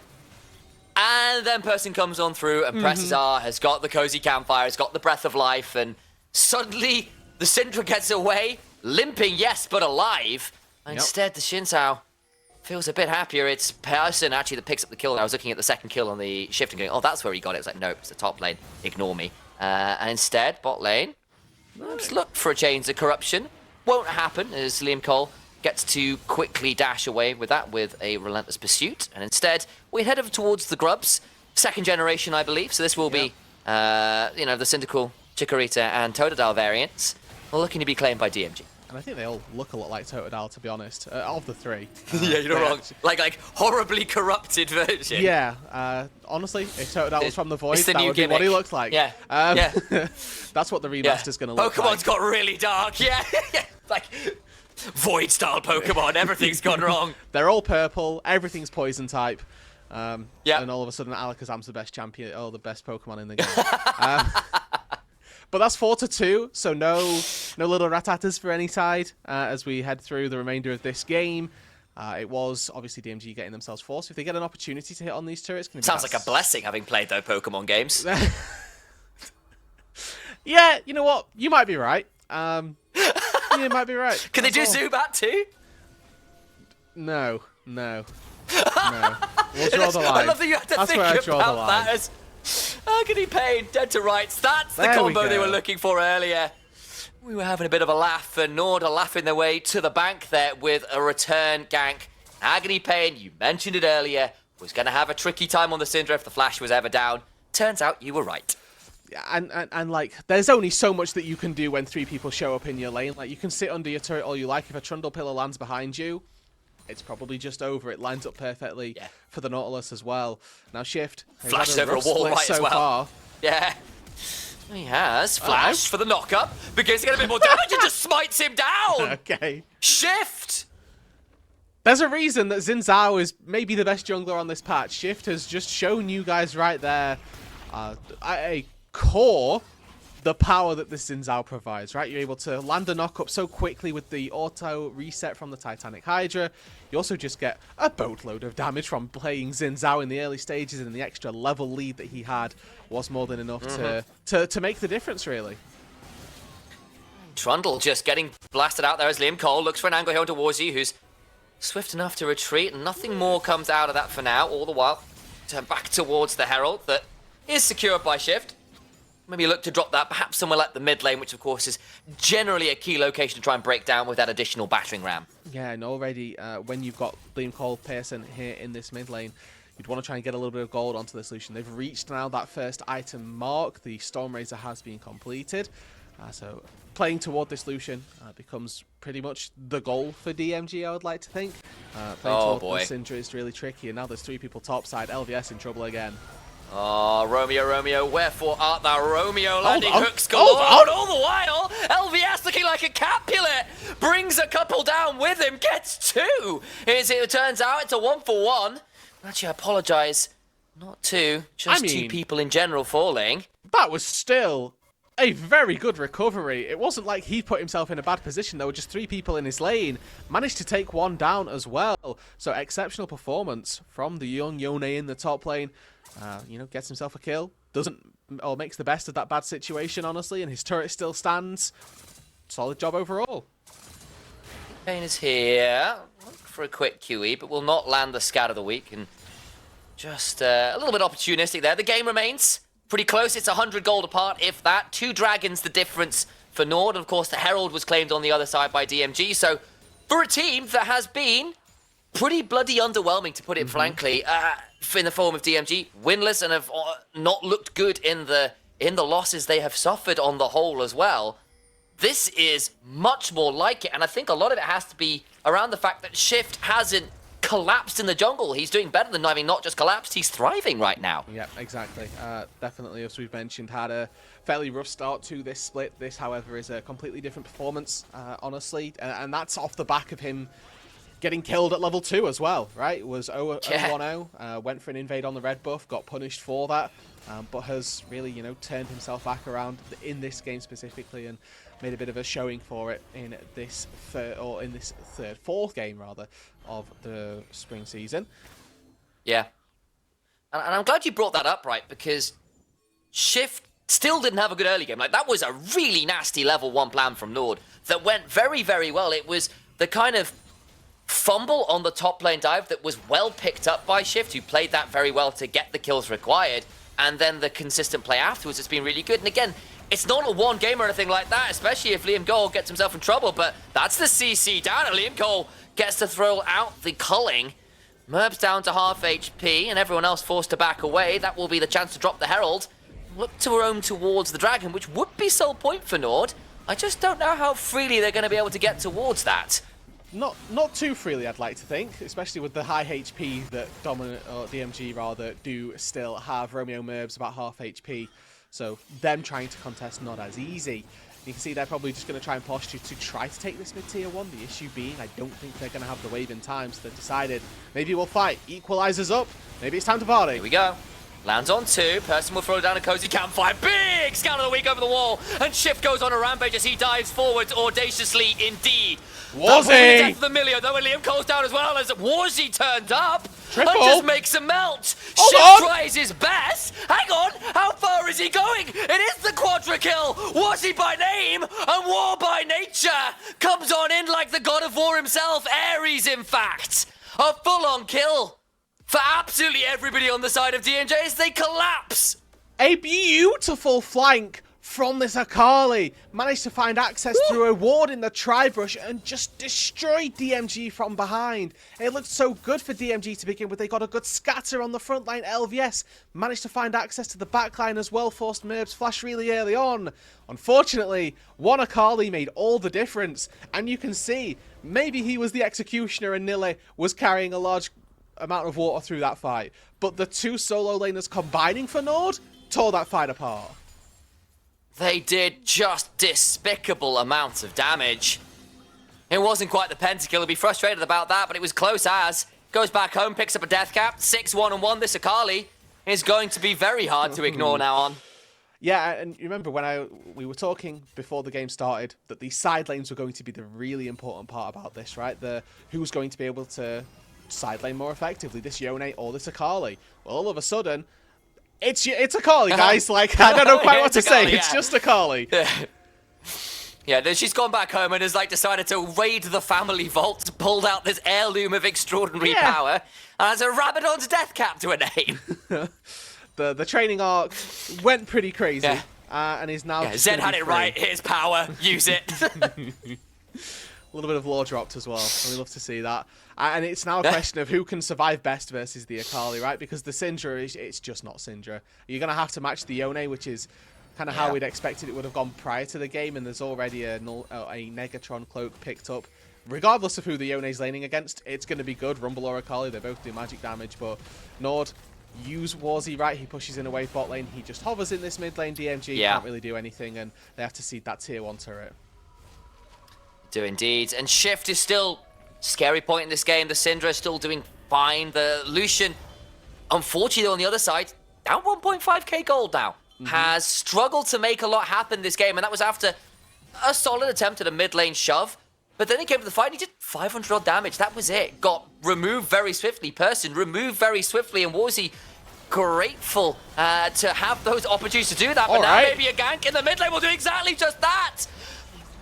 And then Person comes on through and presses R, has got the cozy campfire, has got the breath of life, and suddenly the Syndra gets away, limping, yes, but alive. Instead, the Xin Zhao feels a bit happier. It's Person actually that picks up the kill. I was looking at the second kill on the shift and going, oh, that's where he got it. It was like, nope, it's the top lane. Ignore me. And instead, bot lane, just look for a Chains of Corruption. Won't happen as Liam Cole gets to quickly dash away with that with a Relentless Pursuit. And instead, we head over towards the Grubs. Second generation, I believe. So this will be, you know, the Syndical, Chikorita, and Totodile variants. Looking to be claimed by DMG. And I think they all look a lot like Totodile, to be honest, of the three. Yeah, you're not wrong. Like horribly corrupted version. Yeah, honestly, if Totodile was from the Void, the that would be what he looked like. Yeah, That's what the remaster's going to look like. Pokemon's got really dark, yeah. Like, Void-style Pokemon, everything's gone wrong. They're all purple, everything's poison type. And And all of a sudden, Alakazam's the best champion, or the best Pokemon in the game. But that's 4-2, so no little ratatas for any side as we head through the remainder of this game. It was obviously DMG getting themselves forced. If they get an opportunity to hit on these turrets, sounds like a blessing having played those Pokemon games. Yeah, you know what? You might be right. You might be right. Can they do Zubat too? No. We'll draw the line. I love that you had to That's think where I draw the about line. that as Agony Pain, dead to rights. That's the combo they were looking for earlier. We were having a bit of a laugh, and NORD are laughing their way to the bank there with a return gank. Agony Pain, you mentioned it earlier, was going to have a tricky time on the Syndra if the flash was ever down. Turns out you were right. And like, there's only so much that you can do when 3 people show up in your lane. Like, you can sit under your turret all you like. If a Trundle pillar lands behind you, it's probably just over. It lines up perfectly for the Nautilus as well. Now Shift flashes over a wall right as well. Far. Yeah. He has flash for the knock-up. Begins to get a bit more damage and just smites him down. Okay. Shift. There's a reason that Xin Zhao is maybe the best jungler on this patch. Shift has just shown you guys right there a core the power that the Xin Zhao provides, right? You're able to land a knock-up so quickly with the auto reset from the Titanic Hydra. You also just get a boatload of damage from playing Xin Zhao in the early stages, and the extra level lead that he had was more than enough to make the difference, really. Trundle just getting blasted out there as Liam Cole looks for an angle here onto Warzy, who's swift enough to retreat, and nothing more comes out of that for now. All the while, turn back towards the Herald that is secured by Shift. Maybe look to drop that, perhaps somewhere like the mid lane, which of course is generally a key location to try and break down with that additional battering ram. Yeah, and already when you've got Liam Cole, Pearson here in this mid lane, you'd want to try and get a little bit of gold onto the solution. They've reached now that first item mark. The Storm Razor has been completed. So playing toward this Lucian becomes pretty much the goal for DMG, I would like to think. Playing toward the Syndra is really tricky, and now there's 3 people topside. LVS in trouble again. Oh, Romeo, wherefore art thou, Romeo? Landing hooks galore, and all the while, LVS looking like a Capulet, brings a couple down with him, gets 2. As it turns out, it's a 1-for-1. Actually, I apologise, not 2, just 2 people in general falling. That was still a very good recovery. It wasn't like he put himself in a bad position. There were just 3 people in his lane. Managed to take 1 down as well. So exceptional performance from the young Yone in the top lane. You know, gets himself a kill. Makes the best of that bad situation, honestly. And his turret still stands. Solid job overall. Kane is here. Look for a quick QE, but will not land the scat of the week. And just a little bit opportunistic there. The game remains pretty close. It's 100 gold apart, if that. 2 dragons the difference for NORD. And of course, the Herald was claimed on the other side by DMG. So for a team that has been pretty bloody underwhelming, to put it frankly, in the form of DMG, winless and have not looked good in the losses they have suffered on the whole as well. This is much more like it, and I think a lot of it has to be around the fact that Shift hasn't collapsed in the jungle. He's doing better than, I mean, not just collapsed, he's thriving right now. Yeah, exactly. Definitely, as we've mentioned, had a fairly rough start to this split. This, however, is a completely different performance, honestly, and that's off the back of him getting killed at level 2 as well, right? It was 0-1-0, went for an invade on the red buff, got punished for that, but has really, you know, turned himself back around in this game specifically and made a bit of a showing for it in this fourth game rather of the spring season. Yeah, and I'm glad you brought that up, right? Because Shift still didn't have a good early game. Like, that was a really nasty level 1 plan from NORD that went very, very well. It was the kind of fumble on the top lane dive that was well picked up by Shift, who played that very well to get the kills required, and then the consistent play afterwards has been really good. And again, it's not a 1 game or anything like that, especially if Liam Cole gets himself in trouble, but that's the CC down, and Liam Cole gets to throw out the culling. Merb's down to half HP, and everyone else forced to back away. That will be the chance to drop the Herald. Look to roam towards the Dragon, which would be sole point for NORD. I just don't know how freely they're going to be able to get towards that. Not too freely, I'd like to think, especially with the high HP that DMG rather do still have. Romeo Merb's about half HP, so them trying to contest not as easy. You can see they're probably just going to try and posture to try to take this mid-tier 1. The issue being, I don't think they're going to have the wave in time, so they've decided maybe we'll fight. Equalizers up. Maybe it's time to party. Here we go. Lands on 2. Person will throw down a cozy campfire. Big scout of the week over the wall. And Shift goes on a rampage as he dives forwards audaciously indeed. Warzy! Death of the Milio, though, and Liam Cole's down as well as Warzy turned up. Triple. And just makes a melt. Hold Shift on. tries his best. Hang on. How far is he going? It is the quadra kill. Warzy by name and War by nature comes on in like the god of war himself. Ares, in fact. A full-on kill for absolutely everybody on the side of DMG as they collapse. A beautiful flank from this Akali. Managed to find access through a ward in the Tri-Brush and just destroyed DMG from behind. It looked so good for DMG to begin with. They got a good scatter on the front line. LVS managed to find access to the back line as well. Forced Merb's flash really early on. Unfortunately, one Akali made all the difference. And you can see, maybe he was the executioner and Nille was carrying a large amount of water through that fight. But the 2 solo laners combining for NORD tore that fight apart. They did just despicable amounts of damage. It wasn't quite the pentakill. He'll be frustrated about that, but it was close as. Goes back home, picks up a death cap. 6-1-1. This Akali is going to be very hard to ignore now on. Yeah, and you remember when we were talking before the game started that these side lanes were going to be the really important part about this, right? Who's going to be able to side lane more effectively, this Yone or this Akali? Well, all of a sudden, it's Akali, guys. Like, I don't know quite what to say. Akali, It's just Akali. Yeah, then she's gone back home and has like decided to raid the family vault, pulled out this heirloom of extraordinary power, and has a Rabadon's death cap to her name. The training arc went pretty crazy, and is now. Yeah, Zed had it right. Here's power. Use it. A little bit of lore dropped as well. We love to see that. And it's now a question of who can survive best versus the Akali, right? Because the Syndra, it's just not Syndra. You're going to have to match the Yone, which is kind of how we'd expected it would have gone prior to the game. And there's already a Negatron cloak picked up. Regardless of who the Yone's laning against, it's going to be good. Rumble or Akali, they both do magic damage. But NORD, use Warzy, right? He pushes in away bot lane. He just hovers in this mid lane. DMG can't really do anything. And they have to seed that tier 1 turret. Do indeed. And Shift is still scary point in this game. The Syndra is still doing fine. The Lucian, unfortunately, on the other side, down 1.5k gold now. Has struggled to make a lot happen this game. And that was after a solid attempt at a mid lane shove. But then he came to the fight and he did 500 odd damage. That was it. Got removed very swiftly. Person removed very swiftly. And Warzy grateful to have those opportunities to do that. But now maybe a gank in the mid lane will do exactly just that.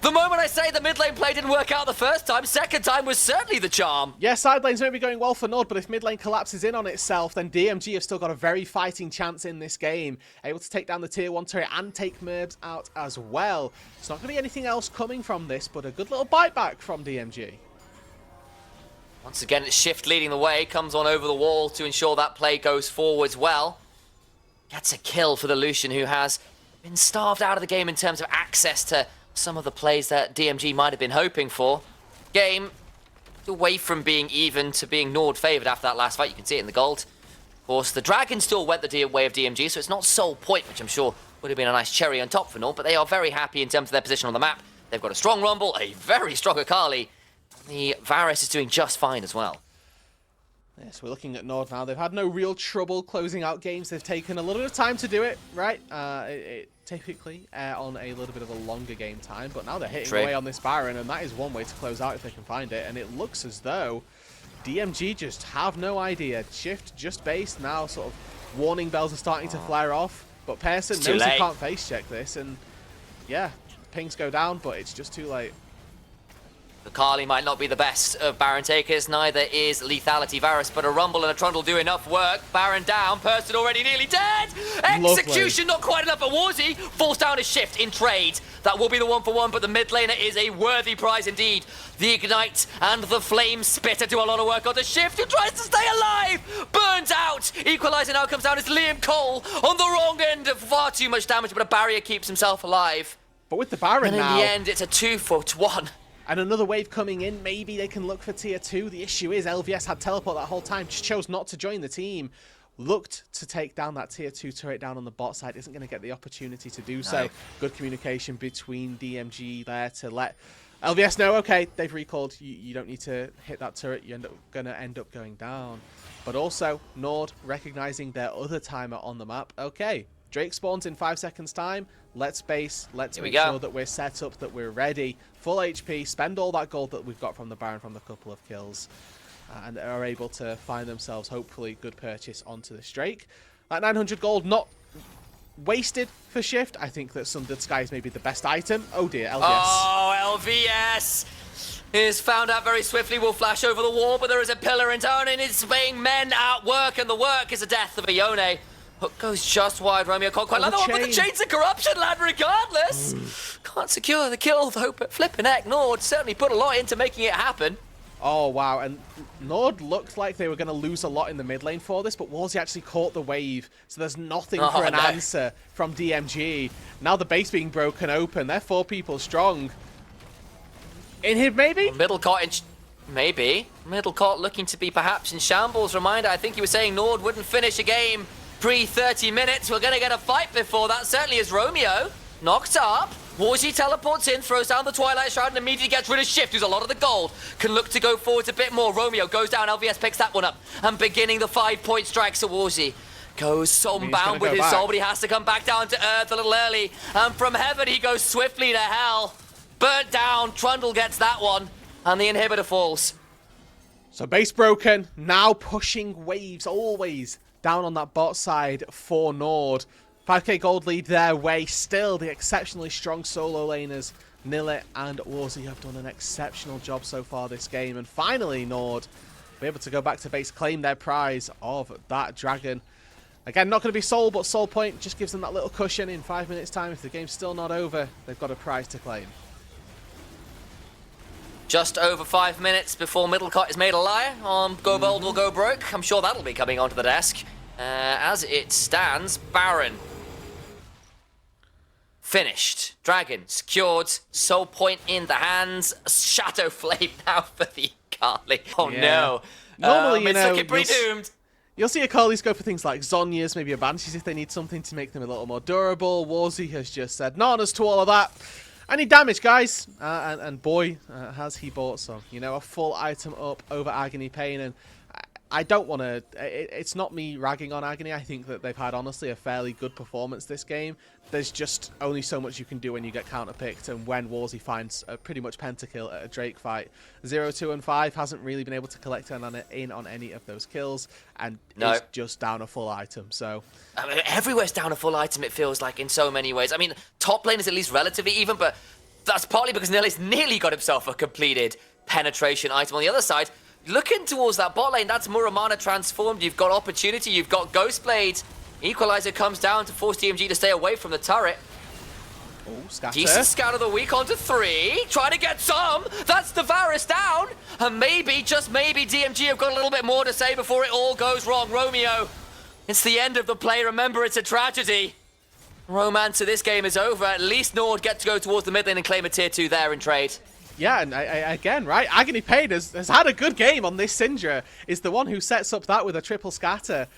The moment I say the mid lane play didn't work out the first time, second time was certainly the charm. Yeah, side lanes may be going well for NORD, but if mid lane collapses in on itself, then DMG have still got a very fighting chance in this game. Able to take down the tier 1 turret and take Merbs out as well. It's not going to be anything else coming from this, but a good little bite back from DMG. Once again, it's Shift leading the way, comes on over the wall to ensure that play goes forwards well. Gets a kill for the Lucian, who has been starved out of the game in terms of access to some of the plays that DMG might have been hoping for. Game away from being even to being NORD favoured after that last fight. You can see it in the gold. Of course, the Dragon still went the way of DMG, so it's not sole point, which I'm sure would have been a nice cherry on top for NORD, but they are very happy in terms of their position on the map. They've got a strong Rumble, a very strong Akali. The Varus is doing just fine as well. Yes, we're looking at NORD now. They've had no real trouble closing out games. They've taken a little bit of time to do it, right? Typically on a little bit of a longer game time, but now they're hitting away on this Baron, and that is one way to close out if they can find it. And it looks as though DMG just have no idea. Shift just based now, sort of warning bells are starting to flare off, but Pearson knows he can't face check this, and yeah, pings go down, but it's just too late. Akali might not be the best of Baron takers, neither is Lethality Varus, but a Rumble and a Trundle do enough work. Baron down, Person already nearly dead! Execution not quite enough for Warzy, falls down a Shift in trade. That will be the 1-for-1, but the mid laner is a worthy prize indeed. The Ignite and the Flame Spitter do a lot of work on the Shift, who tries to stay alive! Burns out! Equalizer now comes down as Liam Cole on the wrong end of far too much damage, but a barrier keeps himself alive. But with the Baron and now... in the end, it's a 2-for-1. And another wave coming in, maybe they can look for tier 2. The issue is LVS had teleport that whole time, just chose not to join the team. Looked to take down that tier 2 turret down on the bot side, isn't going to get the opportunity to do so. Good communication between DMG there to let LVS know, okay, they've recalled, you don't need to hit that turret, you're going to end up going down. But also, NORD recognizing their other timer on the map. Okay, Drake spawns in 5 seconds time. Let's base. Let's make sure that we're set up, that we're ready. Full HP. Spend all that gold that we've got from the Baron from the couple of kills. And are able to find themselves, hopefully, good purchase onto the Drake. That 900 gold not wasted for Shift. I think that Sundered Sky is maybe the best item. Oh dear, LVS. Oh, LVS is found out very swiftly. Will flash over the wall, but there is a pillar in town, and it's being men at work, and the work is the death of a Yone. Hook goes just wide. Romeo can't quite land the one, but the chains of corruption land regardless. Can't secure the kill though, but flipping heck, NORD certainly put a lot into making it happen. Oh wow, and NORD looked like they were going to lose a lot in the mid lane for this, but Warzy actually caught the wave, so there's nothing for an answer from DMG. Now the base being broken open, they're 4 people strong. Inhib maybe? Middle cot maybe. Middle cot looking to be perhaps in shambles. Reminder, I think he was saying NORD wouldn't finish a game pre-30 minutes. We're going to get a fight before that. Certainly is Romeo. Knocked up. Warzy teleports in, throws down the Twilight Shroud, and immediately gets rid of Shift, who's a lot of the gold. Can look to go forwards a bit more. Romeo goes down. LVS picks that one up. And beginning the 5-point strikes to Warzy. Goes soulbound with his soul, but he has to come back down to earth a little early. And from heaven, he goes swiftly to hell. Burnt down, Trundle gets that one, and the inhibitor falls. So base broken, now pushing waves always down on that bot side for NORD. 5k gold lead their way. Still, the exceptionally strong solo laners, Nille and Warzy, have done an exceptional job so far this game. And finally, NORD be able to go back to base, claim their prize of that dragon. Again, not going to be soul, but soul point just gives them that little cushion in 5 minutes' time. If the game's still not over, they've got a prize to claim. Just over 5 minutes before Middlecott is made a liar on Go Bold will go broke. I'm sure that'll be coming onto the desk. As it stands, Baron finished. Dragon secured. Soul point in the hands. Shadow Flame now for the Akali. Oh no. Normally, it's looking pretty doomed. You'll see Akali's go for things like Zhonya's, maybe a Banshees if they need something to make them a little more durable. Warzy has just said, "Nanas to all of that. I need damage, guys." And boy, has he bought some. You know, a full item up over Agony Pain. And I don't want to... It's not me ragging on Agony. I think that they've had, honestly, a fairly good performance this game. There's just only so much you can do when you get counterpicked, and when Warzy finds a pretty much pentakill at a Drake fight. 0, 2, and 5 hasn't really been able to collect in on any of those kills, and is just down a full item. So I mean, everywhere's down a full item, it feels like, in so many ways. I mean, top lane is at least relatively even, but that's partly because Nille's nearly got himself a completed penetration item. On the other side, looking towards that bot lane, that's Muramana transformed. You've got opportunity, you've got Ghostblade. Equalizer comes down to force DMG to stay away from the turret. Oh, scatter. Decent scout of the week onto 3. Trying to get some. That's the Varus down. And maybe, just maybe, DMG have got a little bit more to say before it all goes wrong. Romeo, it's the end of the play. Remember, it's a tragedy. Romance of this game is over. At least NORD get to go towards the mid lane and claim a tier 2 there in trade. Yeah, and again, right, Agony Pain has had a good game on this Syndra. Is the one who sets up that with a triple scatter.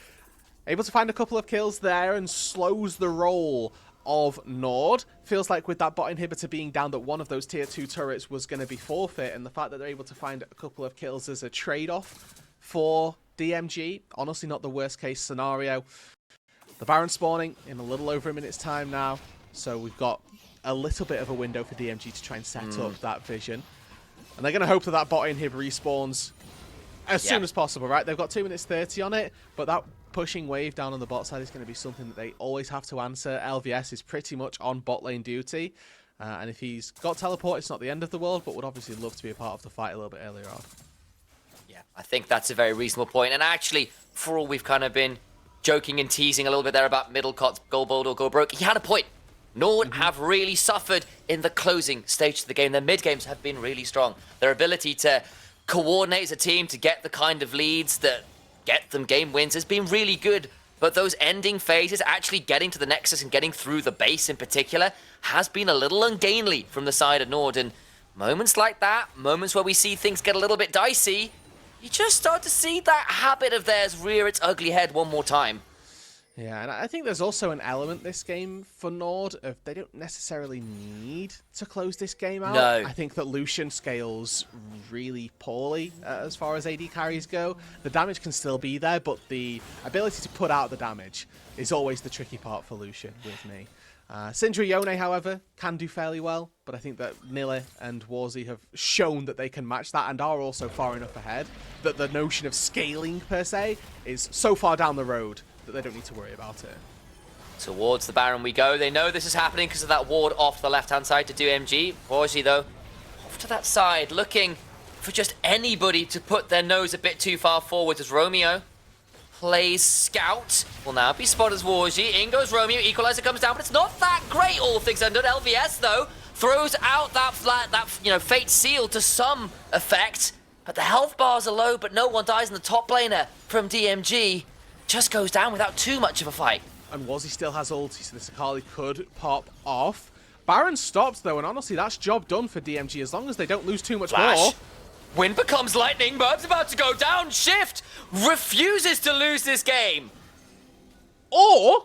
Able to find a couple of kills there and slows the roll of NORD. Feels like with that bot inhibitor being down that one of those tier 2 turrets was going to be forfeit, and the fact that they're able to find a couple of kills as a trade-off for DMG, honestly not the worst case scenario. The Baron spawning in a little over a minute's time now, so we've got a little bit of a window for DMG to try and set up that vision. And they're going to hope that that bot inhib respawns as soon as possible, right? They've got 2 minutes 30 on it, but that pushing wave down on the bot side is going to be something that they always have to answer. LVS is pretty much on bot lane duty, and if he's got teleport, it's not the end of the world, but would obviously love to be a part of the fight a little bit earlier on. Yeah, I think that's a very reasonable point. And actually, for all we've kind of been joking and teasing a little bit there about Middlecott's go bold or go broke, he had a point. NORD have really suffered in the closing stage of the game. Their mid games have been really strong. Their ability to coordinate as a team to get the kind of leads that get them game wins has been really good. But those ending phases, actually getting to the Nexus and getting through the base in particular, has been a little ungainly from the side of NORD. And moments like that, moments where we see things get a little bit dicey, you just start to see that habit of theirs rear its ugly head one more time. Yeah, and I think there's also an element this game for NORD of they don't necessarily need to close this game out. No. I think that Lucian scales really poorly as far as AD carries go. The damage can still be there, but the ability to put out the damage is always the tricky part for Lucian with me. Syndra Yone, however, can do fairly well, but I think that Nille and Warzy have shown that they can match that and are also far enough ahead that the notion of scaling, per se, is so far down the road that they don't need to worry about it. Towards the Baron we go. They know this is happening because of that ward off the left-hand side to DMG. Warzy, though, off to that side, looking for just anybody to put their nose a bit too far forward as Romeo plays scout. Will now be spotted as Warzy. In goes Romeo. Equalizer comes down, but it's not that great, all things undone. LVS, though, throws out that fate seal to some effect. But the health bars are low, but no one dies in the top laner from DMG. Just goes down without too much of a fight. And Warzy still has ulti, so this Akali could pop off. Baron stops, though, and honestly, that's job done for DMG, as long as they don't lose too much more. Wind becomes lightning. Bird's about to go down. Shift refuses to lose this game. Or,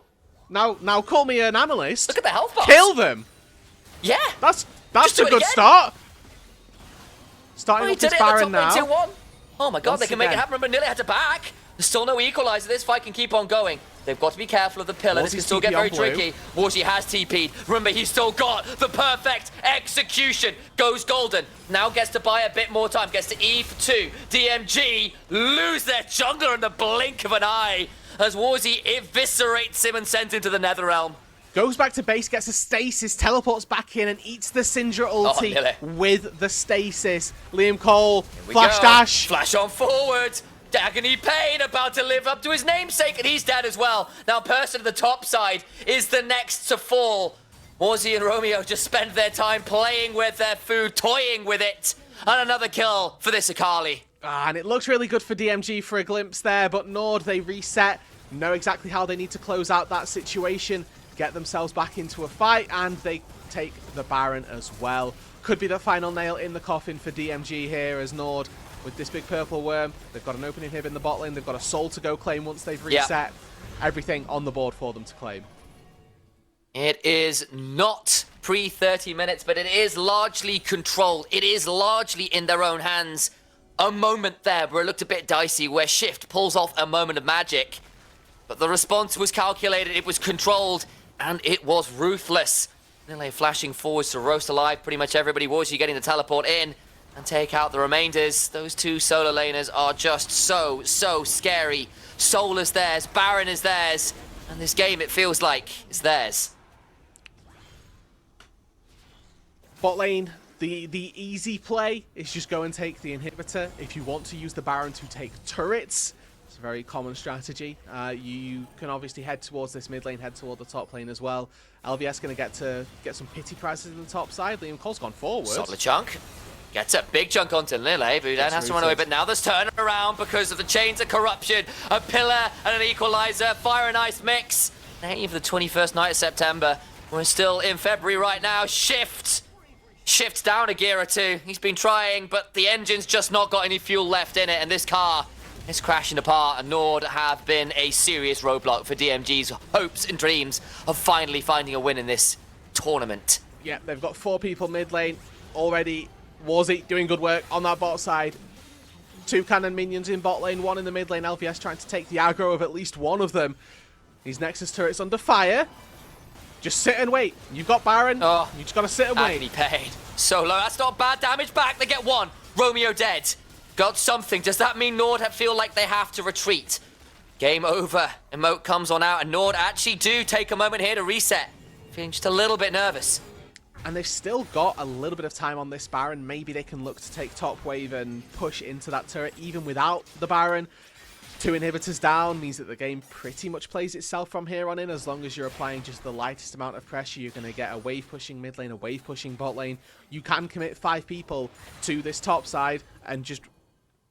now call me an analyst. Look at the health bar. Kill them. Yeah. That's a good start. Starting with this Baron now. Oh my god, Once they can make it again. happen. Remember, Nille had to back. There's still no equalizer. This fight can keep on going. They've got to be careful of the pillar. This can still get very tricky. Warzy has TP'd. Remember, he's still got the perfect execution. Goes golden. Now gets to buy a bit more time. Gets to E for 2. DMG lose their jungler in the blink of an eye as Warzy eviscerates him and sends him to the Netherrealm. Goes back to base, gets a stasis, teleports back in and eats the Syndra ulti with the stasis. Liam Cole, flash dash. Flash on forward. Agony Pain about to live up to his namesake, and he's dead as well. Now Person at the top side is the next to fall. Warzy and Romeo just spend their time playing with their food, toying with it. And another kill for this Akali. And it looks really good for DMG for a glimpse there, but NORD, they reset, know exactly how they need to close out that situation, get themselves back into a fight, and they take the Baron as well. Could be the final nail in the coffin for DMG here as NORD, with this big purple worm, they've got an opening here in the bot lane, they've got a soul to go claim once they've reset. Everything on the board for them to claim. It is not pre-30 minutes, but it is largely controlled. It is largely in their own hands. A moment there where it looked a bit dicey, where Shift pulls off a moment of magic. But the response was calculated, it was controlled, and it was ruthless. NLC flashing forwards to roast alive pretty much everybody. Warzy getting the teleport in and take out the remainders. Those two solo laners are just so scary. Soul is theirs, Baron is theirs, and this game, it feels like, is theirs. Bot lane, the easy play is just go and take the inhibitor. If you want to use the Baron to take turrets, it's a very common strategy. You can obviously head towards this mid lane, head toward the top lane as well. LVS going to get some pity prices in the top side. Liam Cole's gone forward. Solid chunk. Gets a big chunk onto NLC, but then has to run away. But now there's turn around because of the chains of corruption. A pillar and an equalizer. Fire and ice mix. Ain't even the 21st night of September. We're still in February right now. Shift's down a gear or two. He's been trying, but the engine's just not got any fuel left in it. And this car is crashing apart. And NORD have been a serious roadblock for DMG's hopes and dreams of finally finding a win in this tournament. Yeah, they've got 4 people mid lane already. Warzy doing good work on that bot side. 2 cannon minions in bot lane, 1 in the mid lane. LVS trying to take the aggro of at least one of them. His Nexus turret's under fire. Just sit and wait. You've got Baron. You just got to sit and wait. Agony Pain. So low. That's not bad damage back. They get 1. Romeo dead. Got something. Does that mean NORD feel like they have to retreat? Game over. Emote comes on out, and NORD actually do take a moment here to reset. Feeling just a little bit nervous. And they've still got a little bit of time on this Baron. Maybe they can look to take top wave and push into that turret even without the Baron. 2 inhibitors down means that the game pretty much plays itself from here on in. As long as you're applying just the lightest amount of pressure, you're going to get a wave pushing mid lane, a wave pushing bot lane. You can commit 5 people to this top side and just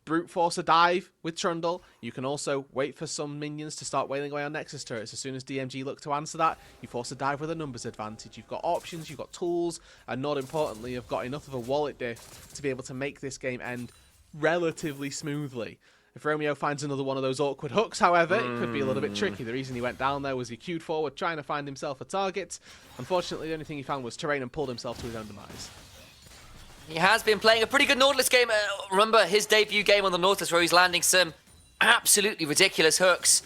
brute force a dive with Trundle. You can also wait for some minions to start wailing away on Nexus turrets. As soon as DMG look to answer that, you force a dive with a numbers advantage. You've got options, you've got tools, and not importantly, you've got enough of a wallet diff to be able to make this game end relatively smoothly. If Romeo finds another one of those awkward hooks, however, it could be a little bit tricky. The reason he went down there was he queued forward trying to find himself a target. Unfortunately, the only thing he found was terrain and pulled himself to his own demise. He has been playing a pretty good Nautilus game. Remember his debut game on the Nautilus where he's landing some absolutely ridiculous hooks,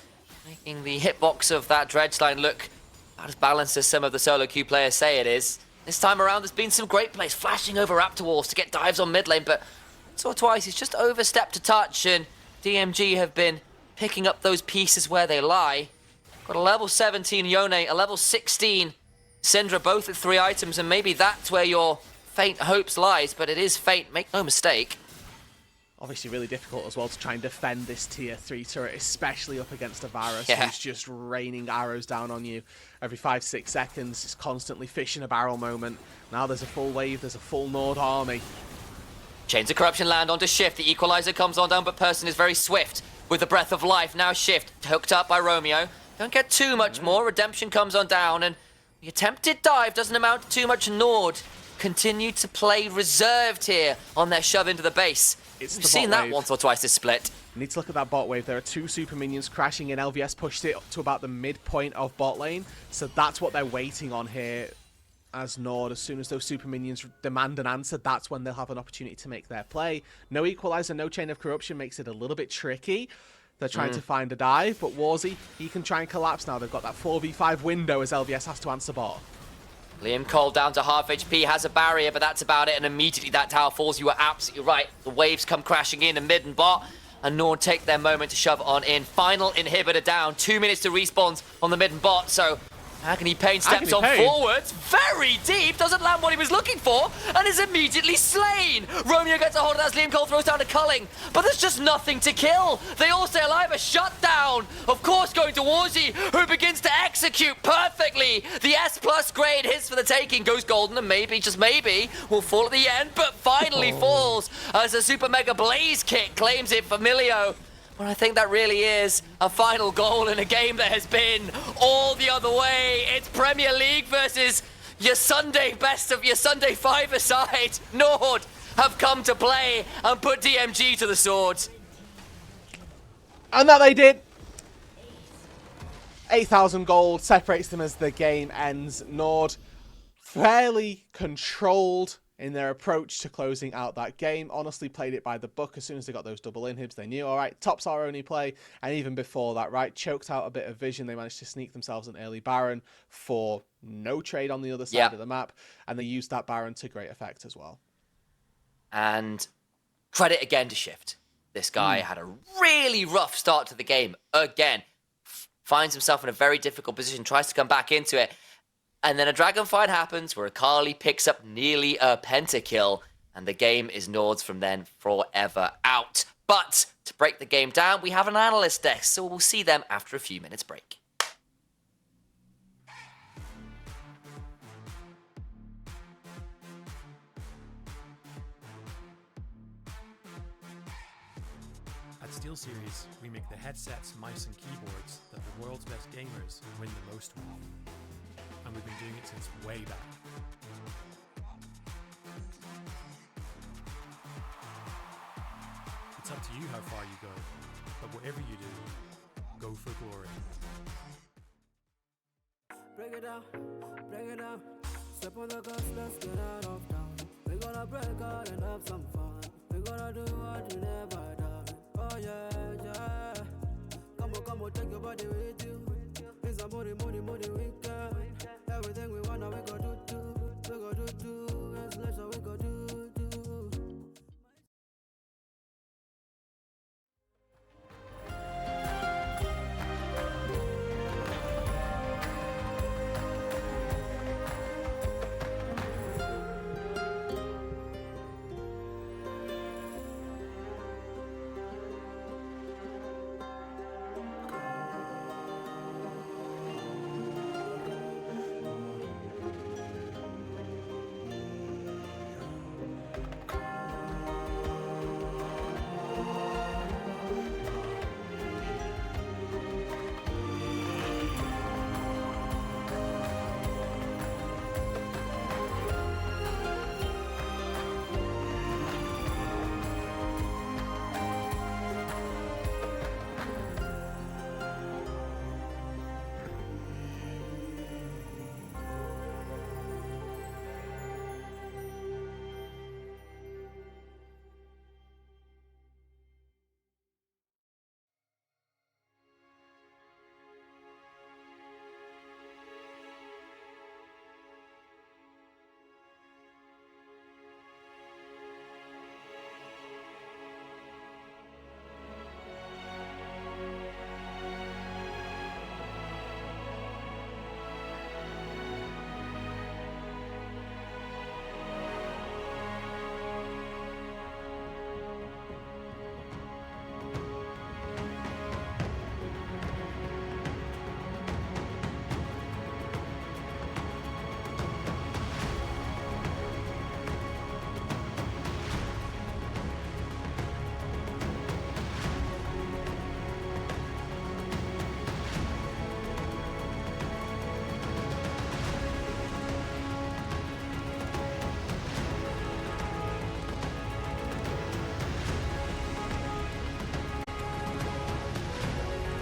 making the hitbox of that dredge line look about as balanced as some of the solo queue players say it is. This time around, there's been some great plays, flashing over Raptor walls to get dives on mid lane, but once or twice he's just overstepped a touch, and DMG have been picking up those pieces where they lie. Got a level 17 Yone, a level 16 Syndra, both with 3 items, and maybe that's where your faint hopes lies, but it is fate, make no mistake. Obviously really difficult as well to try and defend this tier 3 turret, especially up against a Varus who's just raining arrows down on you every 5-6 seconds. It's constantly fish in a barrel moment. Now there's a full wave, there's a full NORD army. Chains of Corruption land onto Shift. The Equalizer comes on down, but Person is very swift with the Breath of Life. Now Shift, hooked up by Romeo. Don't get too much more. Redemption comes on down, and the attempted dive doesn't amount to too much. NORD continue to play reserved here on their shove into the base. We've seen that once or twice this split. You need to look at that bot wave. There are 2 super minions crashing in. LVS pushed it to about the midpoint of bot lane, so that's what they're waiting on here as NORD. As soon as those super minions demand an answer, that's when they'll have an opportunity to make their play. No equalizer, no chain of corruption makes it a little bit tricky. They're trying to find a dive, but Warzy, he can try and collapse now. They've got that 4v5 window as LVS has to answer bot. Liam Cole down to half HP, has a barrier, but that's about it, and immediately that tower falls. You are absolutely right. The waves come crashing in mid and bot, and NORD take their moment to shove on in. Final inhibitor down, 2 minutes to respawns on the mid and bot, so Agony Pain steps on forwards, very deep, doesn't land what he was looking for, and is immediately slain. Romeo gets a hold of that as Liam Cole throws down to Culling, but there's just nothing to kill. They all stay alive, a shutdown. Of course going to Warzy, who begins to execute perfectly. The S+ grade hits for the taking, goes golden, and maybe, just maybe, will fall at the end, but finally falls as a Super Mega Blaze kick claims it for Milio. Well, I think that really is a final goal in a game that has been all the other way. It's Premier League versus your Sunday best of your Sunday five-a-side. NORD have come to play and put DMG to the sword. And that they did. 8,000 gold separates them as the game ends. NORD fairly controlled in their approach to closing out that game. Honestly played it by the book. As soon as they got those double inhibs, they knew, all right, top's our only play. And even before that, right, choked out a bit of vision. They managed to sneak themselves an early Baron for no trade on the other side of the map. And they used that Baron to great effect as well. And credit again to Shift. This guy had a really rough start to the game again. Finds himself in a very difficult position, tries to come back into it. And then a dragon fight happens where Akali picks up nearly a pentakill, and the game is NORD's from then forever out. But to break the game down, we have an analyst desk, so we'll see them after a few minutes break. At SteelSeries, we make the headsets, mice, and keyboards that the world's best gamers win the most with. And we've been doing it since way back. It's up to you how far you go, but whatever you do, go for glory. Break it down, break it down. Step on the gas, let's get out of town. We're gonna break out and have some fun. We're gonna do what you never done. Oh yeah, yeah. Come on, take your body with